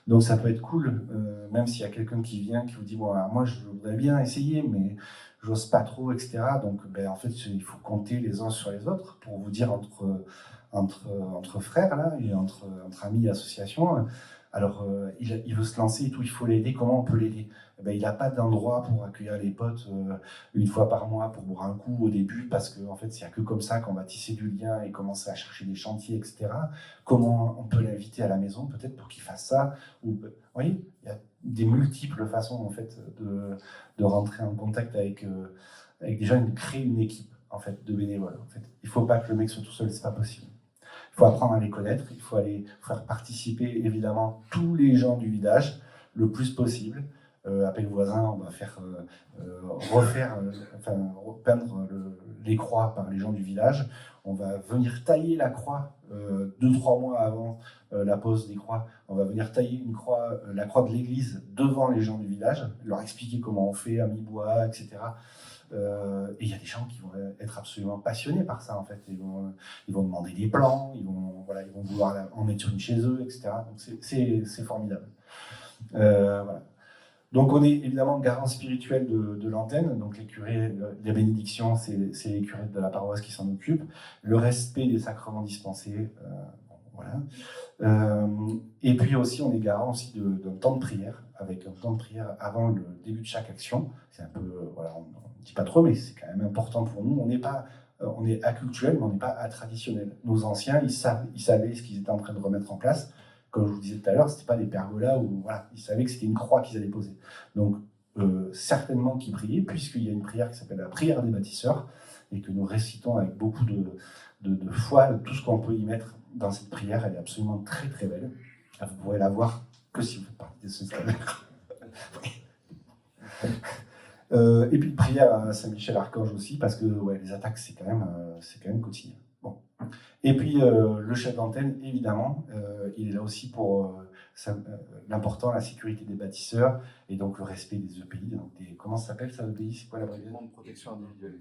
Donc ça peut être cool, même s'il y a quelqu'un qui vient, qui vous dit bon, alors moi je voudrais bien essayer, mais j'ose pas trop, etc. Donc en fait, il faut compter les uns sur les autres pour vous dire entre frères là, et entre amis et associations. Alors, il veut se lancer et tout, il faut l'aider. Comment on peut l'aider ? Il n'a pas d'endroit pour accueillir les potes une fois par mois pour boire un coup au début, parce qu'en fait, il n'y a que comme ça qu'on va tisser du lien et commencer à chercher des chantiers, etc. Comment on peut l'inviter à la maison, peut-être, pour qu'il fasse ça ou, vous voyez, il y a des multiples façons, en fait, de rentrer en contact avec des gens et de créer une équipe, en fait, de bénévoles. En fait. Il ne faut pas que le mec soit tout seul, c'est pas possible. Il faut apprendre à les connaître, il faut aller faire participer évidemment tous les gens du village le plus possible. Appel voisin, on va faire peindre les croix par les gens du village. On va venir tailler la croix 2-3 mois avant la pose des croix. On va venir tailler la croix de l'église devant les gens du village, leur expliquer comment on fait, à mi-bois, etc. Et il y a des gens qui vont être absolument passionnés par ça, en fait. Ils vont demander des plans, ils vont vouloir en mettre une chez eux, etc. Donc c'est formidable. Voilà. Donc on est évidemment garant spirituel de l'antenne, donc les curés, les bénédictions, c'est les curés de la paroisse qui s'en occupent. Le respect des sacrements dispensés, voilà. Et puis aussi, on est garant aussi d'un temps de prière, avec un temps de prière avant le début de chaque action. C'est un peu, voilà, on ne dit pas trop, mais c'est quand même important pour nous. On est accultuel, mais on n'est pas attraditionnel. Nos anciens, ils savaient ce qu'ils étaient en train de remettre en place. Comme je vous disais tout à l'heure, ce n'était pas des pergolas où voilà, ils savaient que c'était une croix qu'ils allaient poser. Donc, certainement qu'ils priaient, puisqu'il y a une prière qui s'appelle la prière des bâtisseurs, et que nous récitons avec beaucoup de foi. Tout ce qu'on peut y mettre dans cette prière, elle est absolument très très belle. Vous pourrez la voir que si vous faites partie de ce scalaire. Et puis une prière à Saint-Michel-Archange aussi, parce que les attaques, c'est quand même quotidien. Bon. Et puis le chef d'antenne, évidemment, il est là aussi pour l'important, la sécurité des bâtisseurs, et donc le respect des EPI. Donc comment ça s'appelle ça, EPI ? C'est quoi l'abréviation ? De protection individuelle.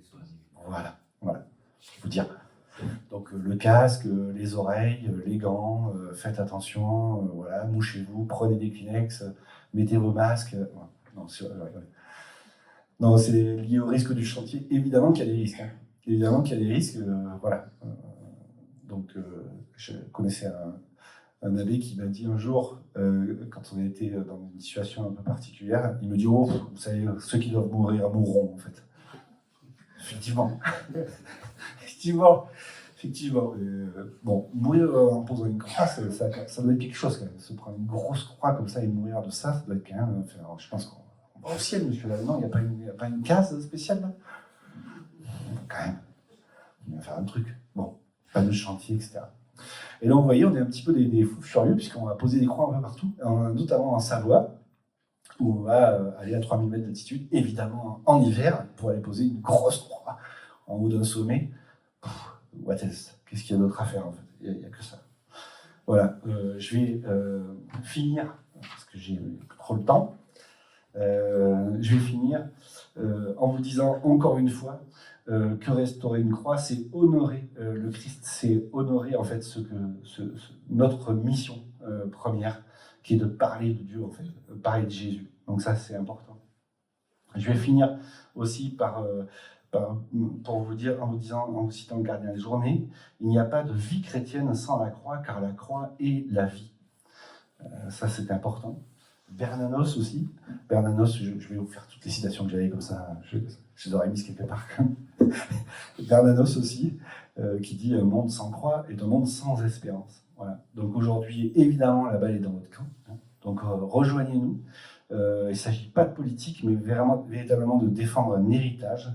Voilà. Je peux dire. Donc le casque, les oreilles, les gants, faites attention, voilà, mouchez-vous, prenez des Kleenex, mettez vos masques. Non, c'est lié au risque du chantier. Évidemment qu'il y a des risques. Hein. Évidemment qu'il y a des risques. Voilà. Donc je connaissais un abbé qui m'a dit un jour, quand on était dans une situation un peu particulière, il me dit « Oh, vous savez, ceux qui doivent mourir mourront, en fait. » Effectivement. Effectivement. Bon, mourir en posant une croix, ça doit être quelque chose quand même. Se prendre une grosse croix comme ça et mourir de ça, ça doit être quand même... je pense qu'on va au ciel, monsieur là. Non, il n'y a pas une case spéciale là ? quand même, on vient faire un truc. Bon, pas de chantier, etc. Et donc, vous voyez, on est un petit peu des fous furieux, puisqu'on va poser des croix un peu partout, notamment en Savoie, où on va aller à 3000 mètres d'altitude, évidemment en hiver, pour aller poser une grosse croix en haut d'un sommet. What else? Qu'est-ce qu'il y a d'autre à faire, en fait? Il n'y a que ça. Voilà, je vais finir, parce que j'ai plus trop le temps, je vais finir en vous disant encore une fois que restaurer une croix, c'est honorer le Christ, c'est honorer en fait notre mission première, qui est de parler de Dieu, en fait, parler de Jésus. Donc ça, c'est important. Je vais finir aussi pour vous dire, en vous citant le gardien des journées, il n'y a pas de vie chrétienne sans la croix, car la croix est la vie. Ça, c'est important. Bernanos aussi. Bernanos, je vais vous faire toutes les citations que j'avais comme ça, je les aurais mises quelque part. Bernanos aussi, qui dit « Un monde sans croix est un monde sans espérance ». Voilà. Donc aujourd'hui, évidemment, la balle est dans votre camp. Donc rejoignez-nous. Il ne s'agit pas de politique, mais véritablement de défendre un héritage,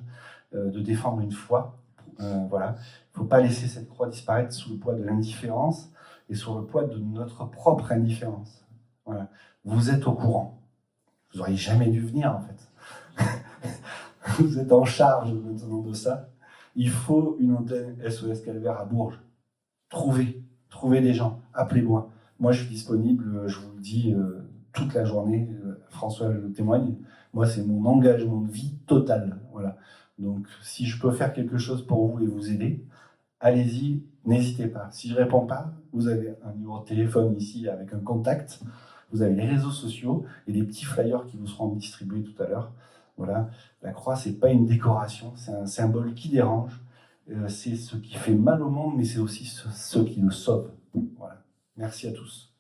de défendre une foi. Voilà. Il ne faut pas laisser cette croix disparaître sous le poids de l'indifférence et sous le poids de notre propre indifférence. Voilà. Vous êtes au courant. Vous n'auriez jamais dû venir, en fait. Vous êtes en charge maintenant de ça. Il faut une antenne SOS Calvaire à Bourges. Trouvez des gens. Appelez-moi. Moi, je suis disponible, je vous le dis, toute la journée. François le témoigne. Moi, c'est mon engagement de vie total. Voilà. Donc, si je peux faire quelque chose pour vous et vous aider, allez-y, n'hésitez pas. Si je ne réponds pas, vous avez un numéro de téléphone ici avec un contact. Vous avez les réseaux sociaux et des petits flyers qui vous seront distribués tout à l'heure. Voilà. La croix, ce n'est pas une décoration, c'est un symbole qui dérange. C'est ce qui fait mal au monde, mais c'est aussi ce qui le sauve. Voilà. Merci à tous.